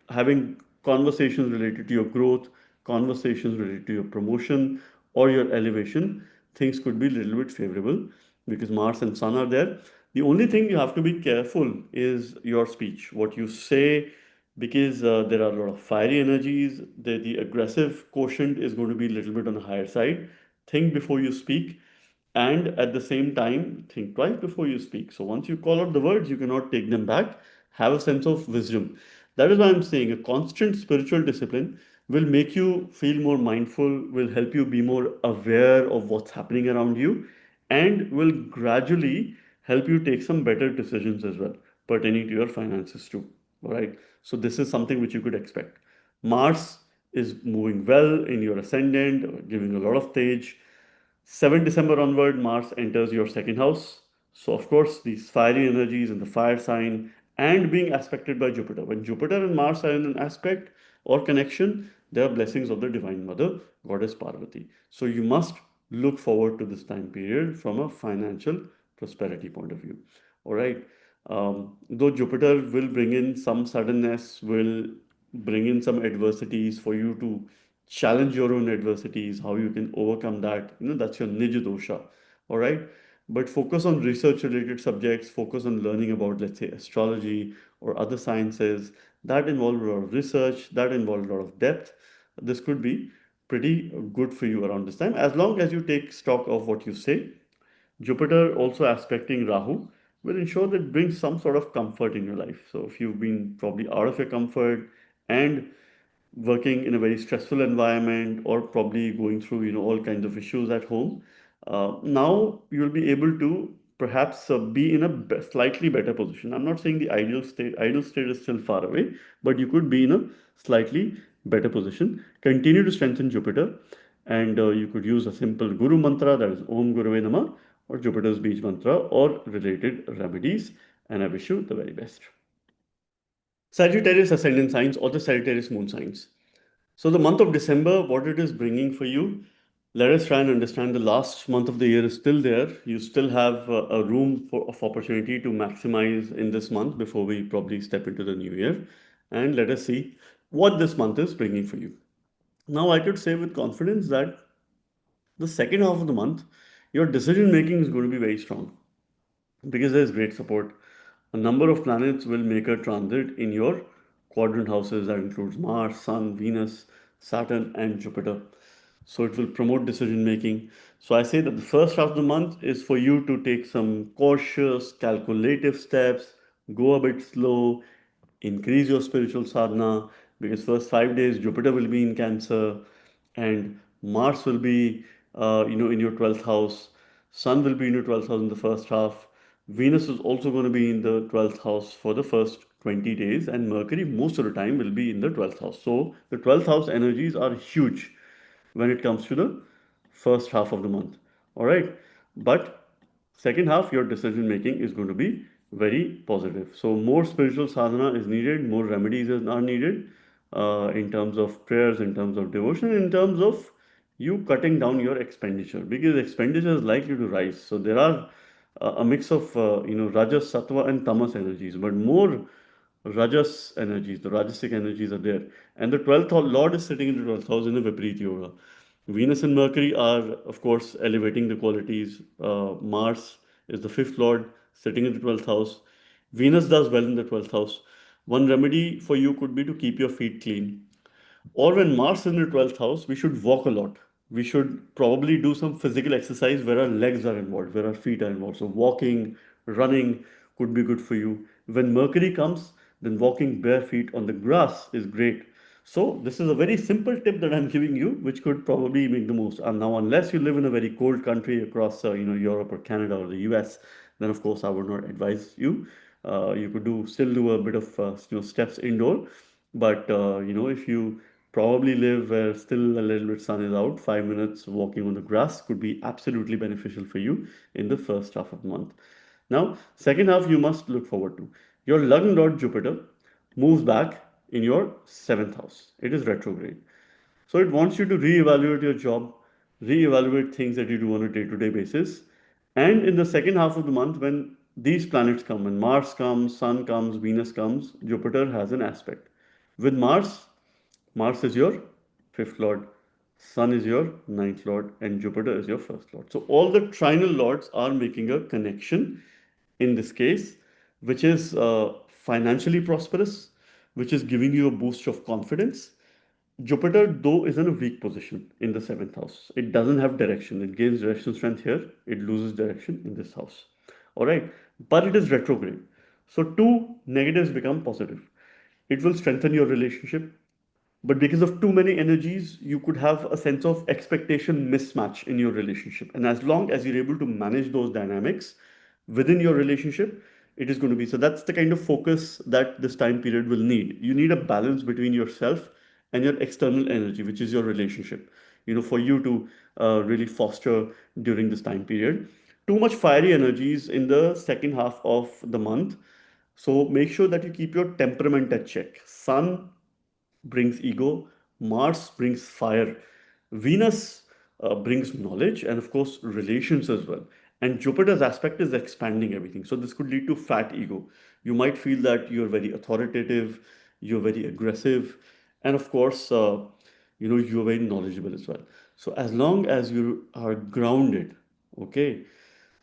having conversations related to your growth, conversations related to your promotion or your elevation. Things could be a little bit favorable because Mars and Sun are there. The only thing you have to be careful is your speech, what you say, because there are a lot of fiery energies. The aggressive quotient is going to be a little bit on the higher side. Think before you speak, and at the same time, think twice before you speak. So once you call out the words, you cannot take them back. Have a sense of wisdom. That is why I'm saying a constant spiritual discipline will make you feel more mindful, will help you be more aware of what's happening around you, and will gradually help you take some better decisions as well pertaining to your finances too. All right. So this is something which you could expect. Mars is moving well in your ascendant, giving a lot of stage. 7 December onward, Mars enters your second house. So, of course, these fiery energies in the fire sign and being aspected by Jupiter. When Jupiter and Mars are in an aspect or connection, they are blessings of the Divine Mother, Goddess Parvati. So, you must look forward to this time period from a financial prosperity point of view. All right. Though Jupiter will bring in some suddenness, will bring in some adversities for you to challenge your own adversities, how you can overcome that. That's your Nija dosha. All right. But focus on research related subjects, focus on learning about, let's say, astrology or other sciences that involve a lot of research, that involve a lot of depth. This could be pretty good for you around this time, as long as you take stock of what you say. Jupiter also aspecting Rahu will ensure that it brings some sort of comfort in your life. So if you've been probably out of your comfort and working in a very stressful environment, or probably going through all kinds of issues at home, now you'll be able to perhaps be in a slightly better position. I'm not saying the ideal state is still far away, but you could be in a slightly better position. Continue to strengthen Jupiter, and you could use a simple guru mantra, that is Om Guruve Namah, or Jupiter's beach mantra, or related remedies, and I wish you the very best. Sagittarius ascendant signs or the Sagittarius moon signs. So, the month of December, what it is bringing for you, let us try and understand. The last month of the year is still there. You still have a room of opportunity to maximize in this month before we probably step into the new year. And let us see what this month is bringing for you. Now, I could say with confidence that the second half of the month, your decision making is going to be very strong because there's great support. A number of planets will make a transit in your quadrant houses that includes Mars, Sun, Venus, Saturn, and Jupiter. So it will promote decision making. So I say that the first half of the month is for you to take some cautious, calculative steps, go a bit slow, increase your spiritual sadhana, because first 5 days Jupiter will be in Cancer, and Mars will be in your 12th house. Sun will be in your 12th house in the first half. Venus is also going to be in the 12th house for the first 20 days, and Mercury most of the time will be in the 12th house. So the 12th house energies are huge when it comes to the first half of the month. All right. But second half, your decision making is going to be very positive. So more spiritual sadhana is needed, more remedies are needed, in terms of prayers, in terms of devotion, in terms of you cutting down your expenditure because expenditure is likely to rise. So there are a mix of rajas, sattva, and tamas energies, but more rajas energies, the rajasic energies are there. And the 12th lord is sitting in the 12th house in the Viparit Yoga. Venus and Mercury are, of course, elevating the qualities. Mars is the fifth lord sitting in the 12th house. Venus does well in the 12th house. One remedy for you could be to keep your feet clean. Or when Mars is in the 12th house, we should walk a lot. We should probably do some physical exercise where our legs are involved, where our feet are involved. So, walking, running could be good for you. When Mercury comes, then walking bare feet on the grass is great. So, this is a very simple tip that I'm giving you, which could probably make the most. And now, unless you live in a very cold country across, Europe or Canada or the US, then of course I would not advise you. You could still do a bit of steps indoor, but if you probably live where still a little bit sun is out, 5 minutes walking on the grass could be absolutely beneficial for you in the first half of the month. Now, second half you must look forward to. Your Lagna Lord Jupiter moves back in your seventh house. It is retrograde. So it wants you to reevaluate your job, reevaluate things that you do on a day-to-day basis. And in the second half of the month, when these planets come, when Mars comes, Sun comes, Venus comes, Jupiter has an aspect. With Mars, Mars is your fifth lord, Sun is your ninth lord, and Jupiter is your first lord. So all the trinal lords are making a connection in this case, which is financially prosperous, which is giving you a boost of confidence. Jupiter, though, is in a weak position in the seventh house. It doesn't have direction. It gains direction strength here, it loses direction in this house. All right, but it is retrograde. So, two negatives become positive. It will strengthen your relationship, but because of too many energies, you could have a sense of expectation mismatch in your relationship. And as long as you're able to manage those dynamics within your relationship, it is going to be so. That's the kind of focus that this time period will need. You need a balance between yourself and your external energy, which is your relationship, for you to really foster during this time period. Too much fiery energies in the second half of the month. So make sure that you keep your temperament at check. Sun brings ego, Mars brings fire, Venus brings knowledge, and of course, relations as well. And Jupiter's aspect is expanding everything. So, this could lead to fat ego. You might feel that you're very authoritative, you're very aggressive, and of course, you're very knowledgeable as well. So, as long as you are grounded, okay,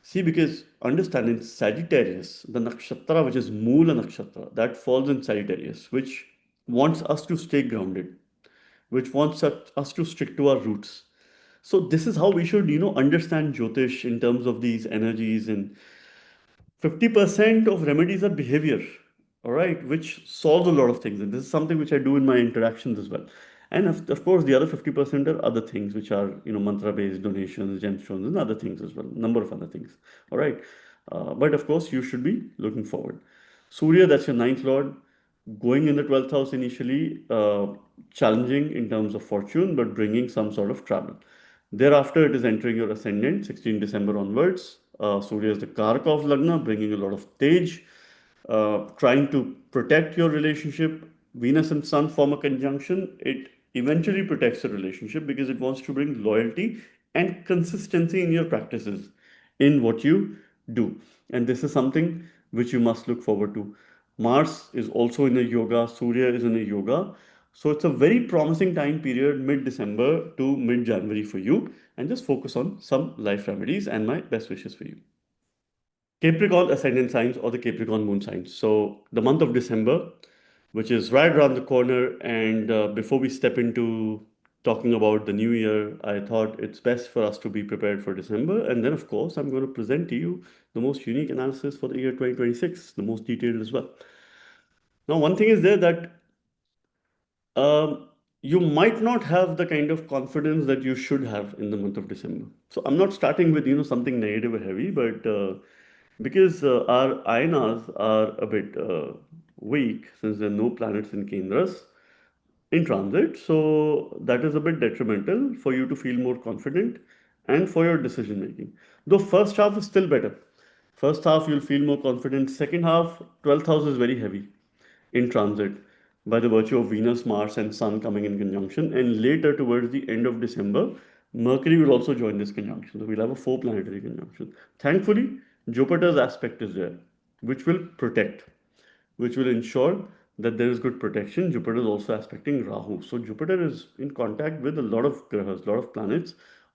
see, because understand in Sagittarius, the nakshatra, which is Moola nakshatra, that falls in Sagittarius, which wants us to stay grounded, which wants us to stick to our roots. So this is how we should, understand Jyotish in terms of these energies. And 50% of remedies are behavior, all right, which solve a lot of things. And this is something which I do in my interactions as well. And of course, the other 50% are other things, which are, mantra-based donations, gemstones, and other things as well, number of other things, all right. But of course, you should be looking forward. Surya, that's your ninth lord, going in the 12th house initially, challenging in terms of fortune, but bringing some sort of travel. Thereafter, it is entering your ascendant, 16 December onwards. Surya is the Karaka of Lagna, bringing a lot of Tej, trying to protect your relationship. Venus and Sun form a conjunction. It eventually protects the relationship because it wants to bring loyalty and consistency in your practices, in what you do. And this is something which you must look forward to. Mars is also in a yoga, Surya is in a yoga. So it's a very promising time period, mid December to mid January for you. And just focus on some life remedies and my best wishes for you. Capricorn ascendant signs or the Capricorn moon signs. So the month of December, which is right around the corner, and before we step into talking about the new year, I thought it's best for us to be prepared for December. And then, of course, I'm going to present to you the most unique analysis for the year 2026, the most detailed as well. Now, one thing is there that um, you might not have the kind of confidence that you should have in the month of December. So I'm not starting with something negative or heavy, but because our ayanas are a bit weak since there are no planets in Kendras in transit, so that is a bit detrimental for you to feel more confident and for your decision making. Though first half is still better. First half you'll feel more confident. Second half, 12th house is very heavy in transit by the virtue of Venus, Mars, and Sun coming in conjunction. And later, towards the end of December, Mercury will also join this conjunction. So we'll have a four planetary conjunction. Thankfully, Jupiter's aspect is there, which will protect, which will ensure that there is good protection. Jupiter is also aspecting Rahu. So Jupiter is in contact with a lot of grahas, a lot of planets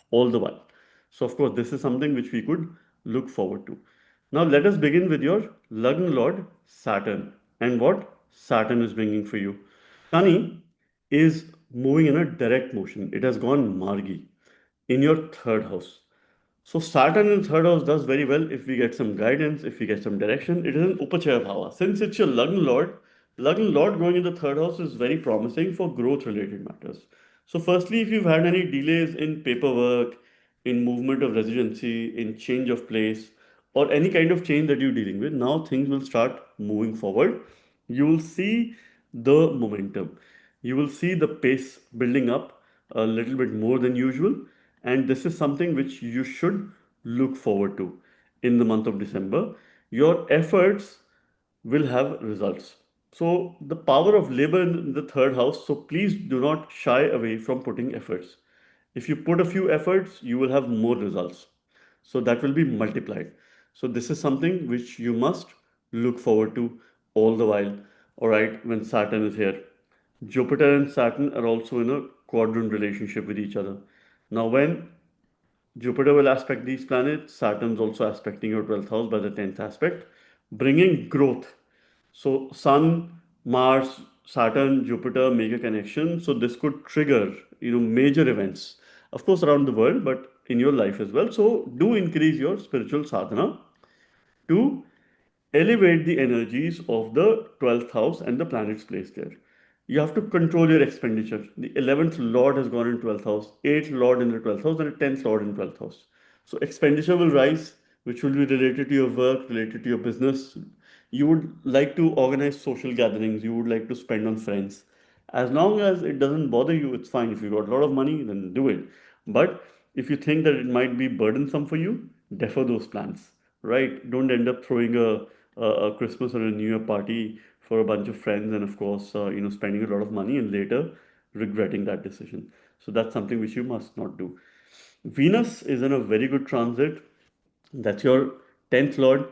all the while. So of course, this is something which we could look forward to. Now let us begin with your Lagna Lord Saturn and what Saturn is bringing for you. Shani is moving in a direct motion. It has gone Margi in your third house. So Saturn in third house does very well if we get some guidance, if we get some direction. It is an Upachaya Bhava. Since it's your Lagna Lord going in the third house is very promising for growth related matters. So firstly, if you've had any delays in paperwork, in movement of residency, in change of place, or any kind of change that you're dealing with, now things will start moving forward. You will see the momentum. You will see the pace building up a little bit more than usual. And this is something which you should look forward to in the month of December. Your efforts will have results. So, the power of labor in the third house, so please do not shy away from putting efforts. If you put a few efforts, you will have more results. So, that will be multiplied. So, this is something which you must look forward to all the while, all right, when Saturn is here. Jupiter and Saturn are also in a quadrant relationship with each other. Now, when Jupiter will aspect these planets, Saturn's also aspecting your 12th house by the 10th aspect, bringing growth. So, Sun, Mars, Saturn, Jupiter make a connection. So, this could trigger, major events, of course, around the world, but in your life as well. So, do increase your spiritual sadhana to elevate the energies of the 12th house and the planets placed there. You have to control your expenditure. The 11th Lord has gone in 12th house, 8th Lord in the 12th house, and the 10th Lord in 12th house. So expenditure will rise, which will be related to your work, related to your business. You would like to organize social gatherings, you would like to spend on friends. As long as it doesn't bother you, it's fine. If you got a lot of money, then do it. But if you think that it might be burdensome for you, defer those plans, right? Don't end up throwing a Christmas or a New Year party for a bunch of friends and, of course, spending a lot of money and later regretting that decision. So that's something which you must not do. Venus is in a very good transit. That's your 10th Lord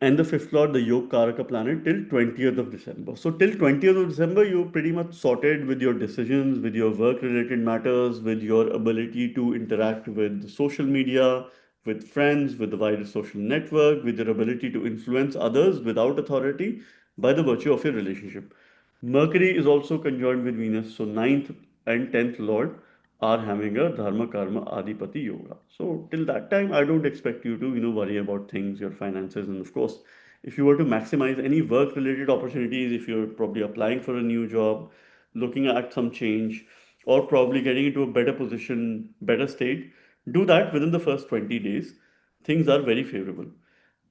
and the fifth lord, the Yog Karaka planet, till 20th of December. So, till 20th of December, you're pretty much sorted with your decisions, with your work related matters, with your ability to interact with social media, with friends, with the wider social network, with your ability to influence others without authority by the virtue of your relationship. Mercury is also conjoined with Venus, so ninth and 10th lord are having a dharma karma adipati yoga. So till that time, I don't expect you to worry about things, your finances, and of course, if you were to maximize any work related opportunities, if you're probably applying for a new job, looking at some change, or probably getting into a better position, better state, do that within the first 20 days. Things are very favorable.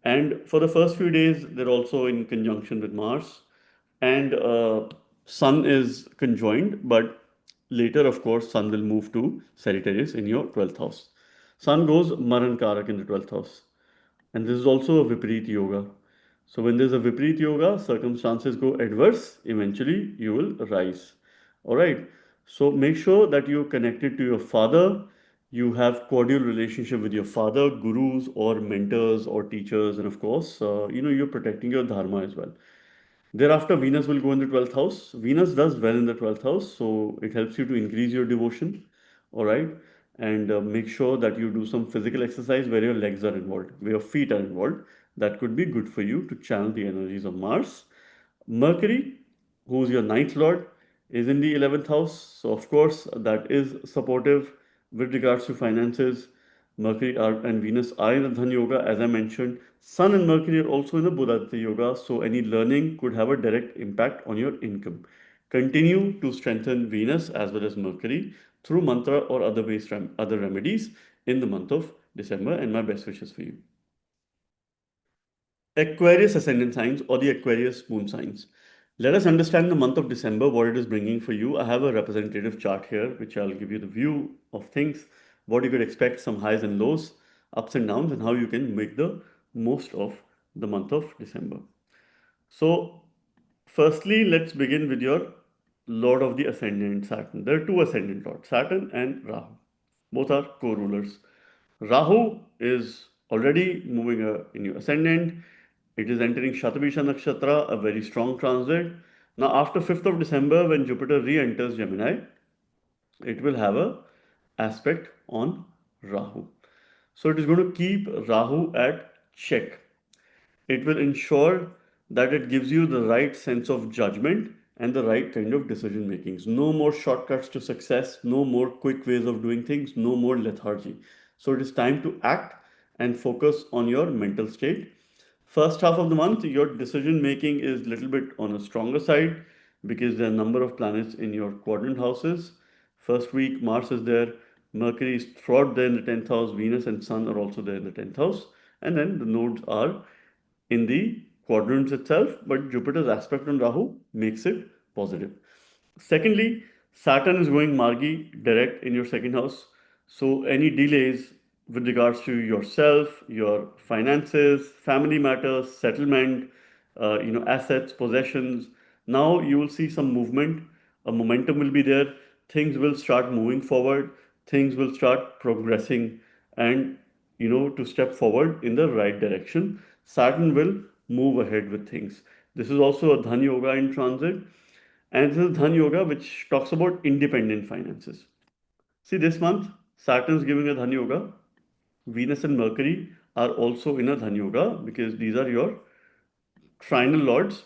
And for the first few days, they're also in conjunction with Mars and Sun is conjoined, but later, of course, Sun will move to Sagittarius in your 12th house. Sun goes Maran Karak in the 12th house. And this is also a Viparit Yoga. So when there's a Viparit Yoga, circumstances go adverse, eventually you will rise. All right. So make sure that you're connected to your father, you have cordial relationship with your father, gurus or mentors or teachers, and of course, you're protecting your dharma as well. Thereafter, Venus will go in the 12th house. Venus does well in the 12th house, so it helps you to increase your devotion, all right? And make sure that you do some physical exercise where your legs are involved, where your feet are involved. That could be good for you to channel the energies of Mars. Mercury, who's your ninth lord, is in the 11th house. So, of course, that is supportive with regards to finances. Mercury and Venus are in the Dhan Yoga, as I mentioned. Sun and Mercury are also in the Buddhaditya Yoga, so any learning could have a direct impact on your income. Continue to strengthen Venus as well as Mercury through mantra or other remedies in the month of December, and my best wishes for you. Aquarius ascendant signs or the Aquarius moon signs. Let us understand the month of December, what it is bringing for you. I have a representative chart here, which I'll give you the view of things, what you could expect, some highs and lows, ups and downs, and how you can make the most of the month of December. So, firstly, let's begin with your Lord of the Ascendant, Saturn. There are two Ascendant Lords, Saturn and Rahu. Both are co-rulers. Rahu is already moving in your ascendant. It is entering Shatabisha Nakshatra, a very strong transit. Now, after 5th of December, when Jupiter re-enters Gemini, it will have a aspect on Rahu. So it is going to keep Rahu at check. It will ensure that it gives you the right sense of judgment and the right kind of decision makings. No more shortcuts to success, no more quick ways of doing things, no more lethargy. So it is time to act and focus on your mental state. First half of the month, your decision making is a little bit on a stronger side because there are a number of planets in your quadrant houses. First week, Mars is there, Mercury is throughout there in the 10th house, Venus and Sun are also there in the 10th house, and then the nodes are in the quadrants itself, but Jupiter's aspect on Rahu makes it positive. Secondly, Saturn is going Margi direct in your second house. So any delays with regards to yourself, your finances, family matters, settlement, assets, possessions. Now you will see some movement. A momentum will be there. Things will start moving forward. Things will start progressing, and to step forward in the right direction. Saturn will move ahead with things. This is also a Dhan Yoga in transit, and this is Dhan Yoga, which talks about independent finances. See, this month, Saturn is giving a Dhan Yoga. Venus and Mercury are also in a Dhan Yoga because these are your trinal lords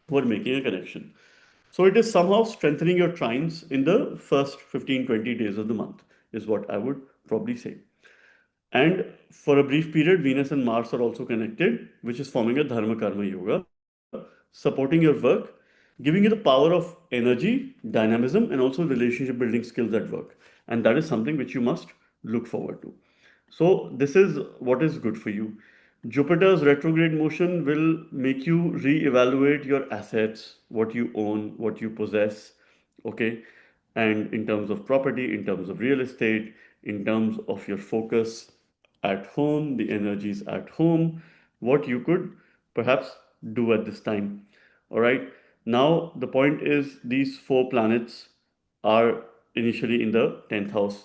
who are making a connection. So it is somehow strengthening your trines in the first 15-20 days of the month, is what I would probably say. And for a brief period, Venus and Mars are also connected, which is forming a Dharma Karma Yoga, supporting your work, giving you the power of energy, dynamism, and also relationship building skills at work. And that is something which you must look forward to. So, this is what is good for you. Jupiter's retrograde motion will make you re-evaluate your assets, what you own, what you possess, okay? And in terms of property, in terms of real estate, in terms of your focus at home, the energies at home, what you could perhaps do at this time. All right. Now, the point is these four planets are initially in the 10th house.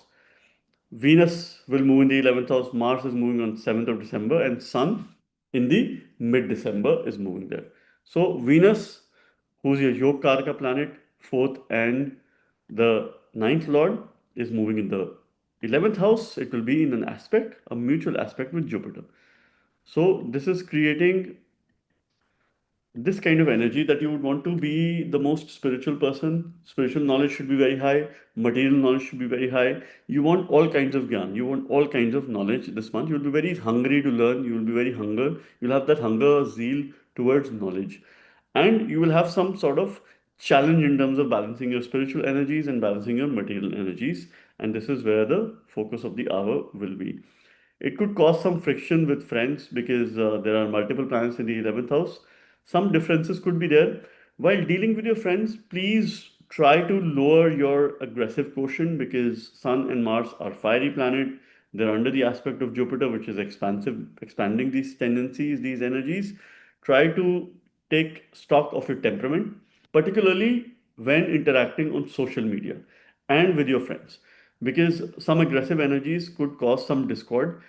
Venus will move in the 11th house, Mars is moving on 7th of December, and Sun in the mid December is moving there. So, Venus, who's your Yog Karaka planet, 4th and the ninth lord, is moving in the 11th house. It will be in an aspect, a mutual aspect with Jupiter. So, this is creating this kind of energy that you would want to be the most spiritual person. Spiritual knowledge should be very high, material knowledge should be very high. You want all kinds of gyan, you want all kinds of knowledge this month. You'll be very hungry to learn, you will be very hunger, you'll have that hunger, zeal towards knowledge. And you will have some sort of challenge in terms of balancing your spiritual energies and balancing your material energies. And this is where the focus of the hour will be. It could cause some friction with friends because there are multiple planets in the 11th house. Some differences could be there. While dealing with your friends, please try to lower your aggressive quotient because Sun and Mars are fiery planet. They're under the aspect of Jupiter, which is expansive, expanding these tendencies, these energies. Try to take stock of your temperament, particularly when interacting on social media and with your friends, because some aggressive energies could cause some discord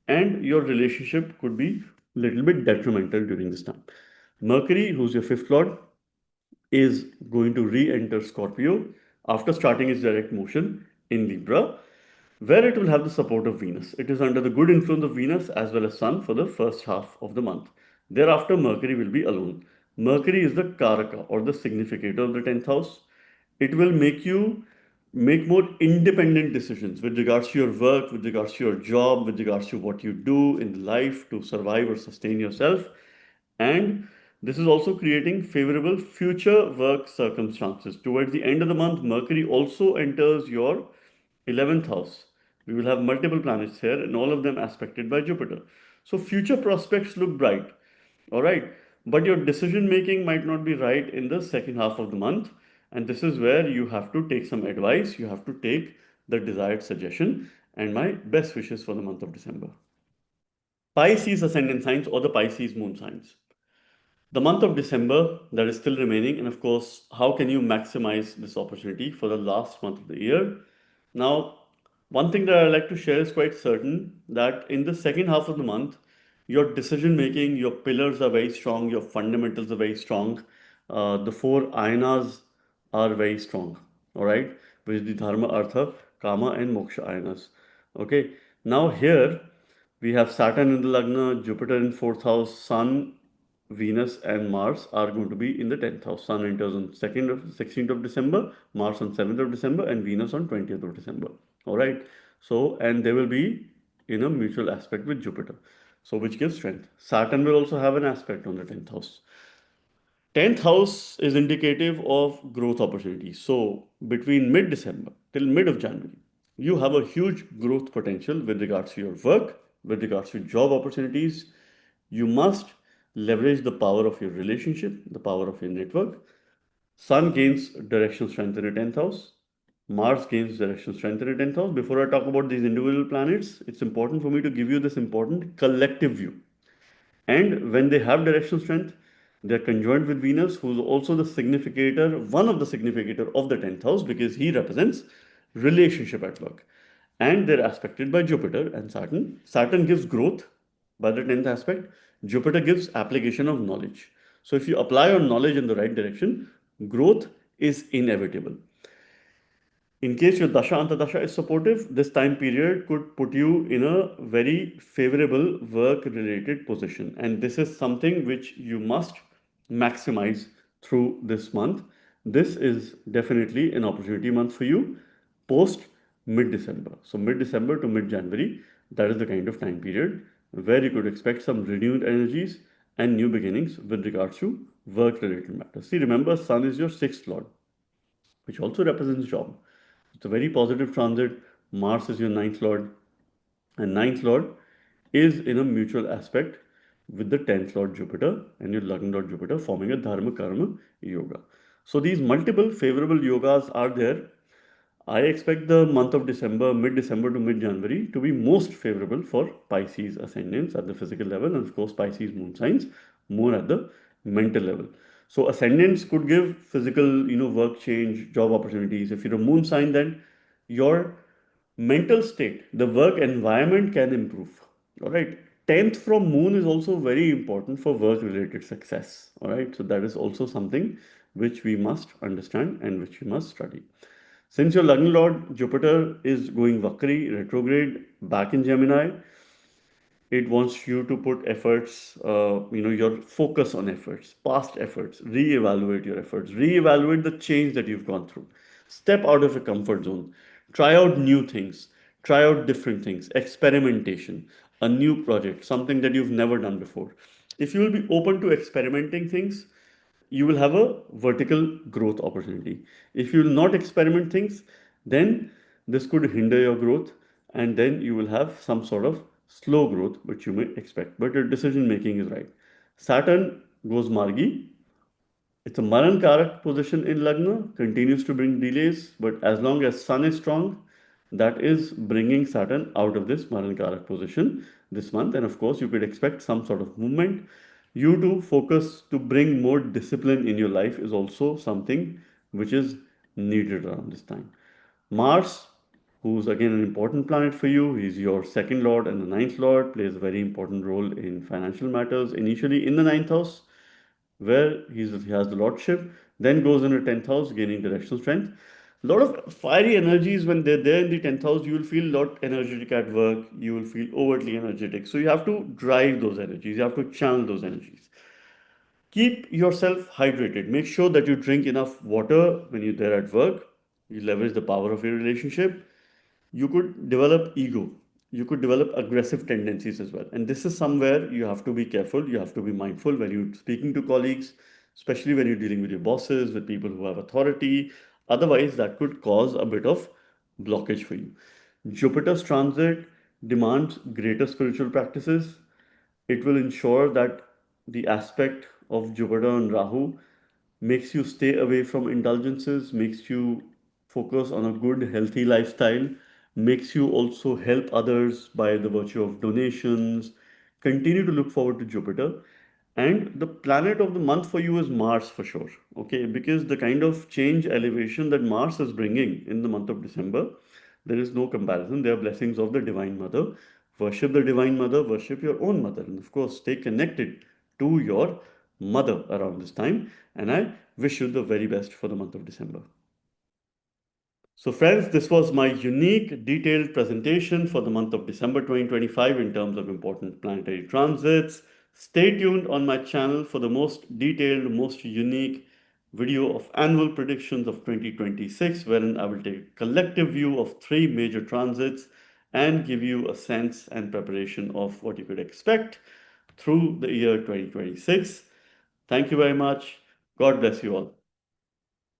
and your relationship could be a little bit detrimental during this time. Mercury, who's your fifth lord, is going to re-enter Scorpio after starting its direct motion in Libra, where it will have the support of Venus. It is under the good influence of Venus as well as Sun for the first half of the month. Thereafter, Mercury will be alone. Mercury is the Karaka or the significator of the 10th house. It will make you make more independent decisions with regards to your work, with regards to your job, with regards to what you do in life to survive or sustain yourself. And this is also creating favorable future work circumstances. Towards the end of the month, Mercury also enters your 11th house. We will have multiple planets here and all of them aspected by Jupiter. So future prospects look bright. All right. But your decision making might not be right in the second half of the month. And this is where you have to take some advice. You have to take the desired suggestion. And my best wishes for the month of December. Pisces ascendant signs or the Pisces moon signs. The month of December that is still remaining, and of course, how can you maximize this opportunity for the last month of the year? Now, One thing that I like to share is quite certain that in the second half of the month, your decision making, your pillars are very strong, your fundamentals are very strong. The four ayanas are very strong, all right, which is the dharma, artha, kama, and moksha ayanas. Okay, now here we have Saturn in the Lagna, Jupiter in fourth house, Sun, Venus, and Mars are going to be in the 10th house. Sun enters on 16th of December, Mars on 7th of December, and Venus on 20th of December. All right. So, and they will be in a mutual aspect with Jupiter. So, which gives strength. Saturn will also have an aspect on the 10th house. 10th house is indicative of growth opportunities. So, between mid December till mid of January, you have a huge growth potential with regards to your work, with regards to job opportunities. You must leverage the power of your relationship, the power of your network. Sun gains direction strength in the 10th house. Mars gains direction strength in the 10th house. Before I talk about these individual planets, it's important for me to give you this important collective view. And when they have directional strength, they're conjoined with Venus, who's also the significator, one of the significator of the 10th house, because he represents relationship at work. And they're aspected by Jupiter and Saturn. Saturn gives growth by the 10th aspect. Jupiter gives application of knowledge. So if you apply your knowledge in the right direction, growth is inevitable. In case your dasha antadasha is supportive, this time period could put you in a very favorable work related position. And this is something which you must maximize through this month. This is definitely an opportunity month for you post mid December. So, mid December to mid January, that is the kind of time period where you could expect some renewed energies and new beginnings with regards to work related matters. See, remember, Sun is your sixth lord, which also represents job. It's a very positive transit. Mars is your ninth lord, and ninth lord is in a mutual aspect with the 10th lord Jupiter and your 11th lord Jupiter, forming a dharma karma yoga. So these multiple favorable yogas are there. I expect the month of December, mid December to mid January, to be most favorable for Pisces ascendants at the physical level, and of course, Pisces moon signs more at the mental level. So, ascendants could give physical, work change, job opportunities. If you're a moon sign, then your mental state, the work environment can improve. All right. 10th from moon is also very important for work related success. All right. So, that is also something which we must understand and which we must study. Since your Lagna Lord Jupiter is going Vakri, retrograde, back in Gemini, it wants you to put efforts, your focus on efforts, past efforts, re-evaluate your efforts, re-evaluate the change that you've gone through. Step out of your comfort zone, try out new things, try out different things, experimentation, a new project, something that you've never done before. If you will be open to experimenting things, you will have a vertical growth opportunity. If you will not experiment things, then this could hinder your growth, and then you will have some sort of slow growth, which you may expect. But your decision making is right. Saturn goes Margi. It's a Maran Karak position in Lagna, continues to bring delays, but as long as Sun is strong, that is bringing Saturn out of this Maran Karak position this month. And of course, you could expect some sort of movement. You to focus to bring more discipline in your life is also something which is needed around this time. Mars, who's again an important planet for you, he's your second lord and the ninth lord, plays a very important role in financial matters. Initially in the ninth house, where he has the lordship, then goes in the 10th house, gaining directional strength. A lot of fiery energies when they're there in the 10th house, you will feel a lot energetic at work, you will feel overtly energetic. So you have to drive those energies, you have to channel those energies. Keep yourself hydrated. Make sure that you drink enough water when you're there at work. You leverage the power of your relationship. You could develop ego. You could develop aggressive tendencies as well. And this is somewhere you have to be careful. You have to be mindful when you're speaking to colleagues, especially when you're dealing with your bosses, with people who have authority. Otherwise, that could cause a bit of blockage for you. Jupiter's transit demands greater spiritual practices. It will ensure that the aspect of Jupiter and Rahu makes you stay away from indulgences, makes you focus on a good, healthy lifestyle, makes you also help others by the virtue of donations. Continue to look forward to Jupiter. And the planet of the month for you is Mars for sure. Okay, because the kind of change elevation that Mars is bringing in the month of December, There is no comparison. They are blessings of the Divine Mother. Worship the Divine Mother, worship your own mother, and of course, stay connected to your mother around this time. And I wish you the very best for the month of December. So friends, this was my unique detailed presentation for the month of December 2025 in terms of important planetary transits. Stay tuned on my channel for the most detailed, most unique video of annual predictions of 2026, wherein I will take a collective view of 3 major transits and give you a sense and preparation of what you could expect through the year 2026. Thank you very much. God bless you all.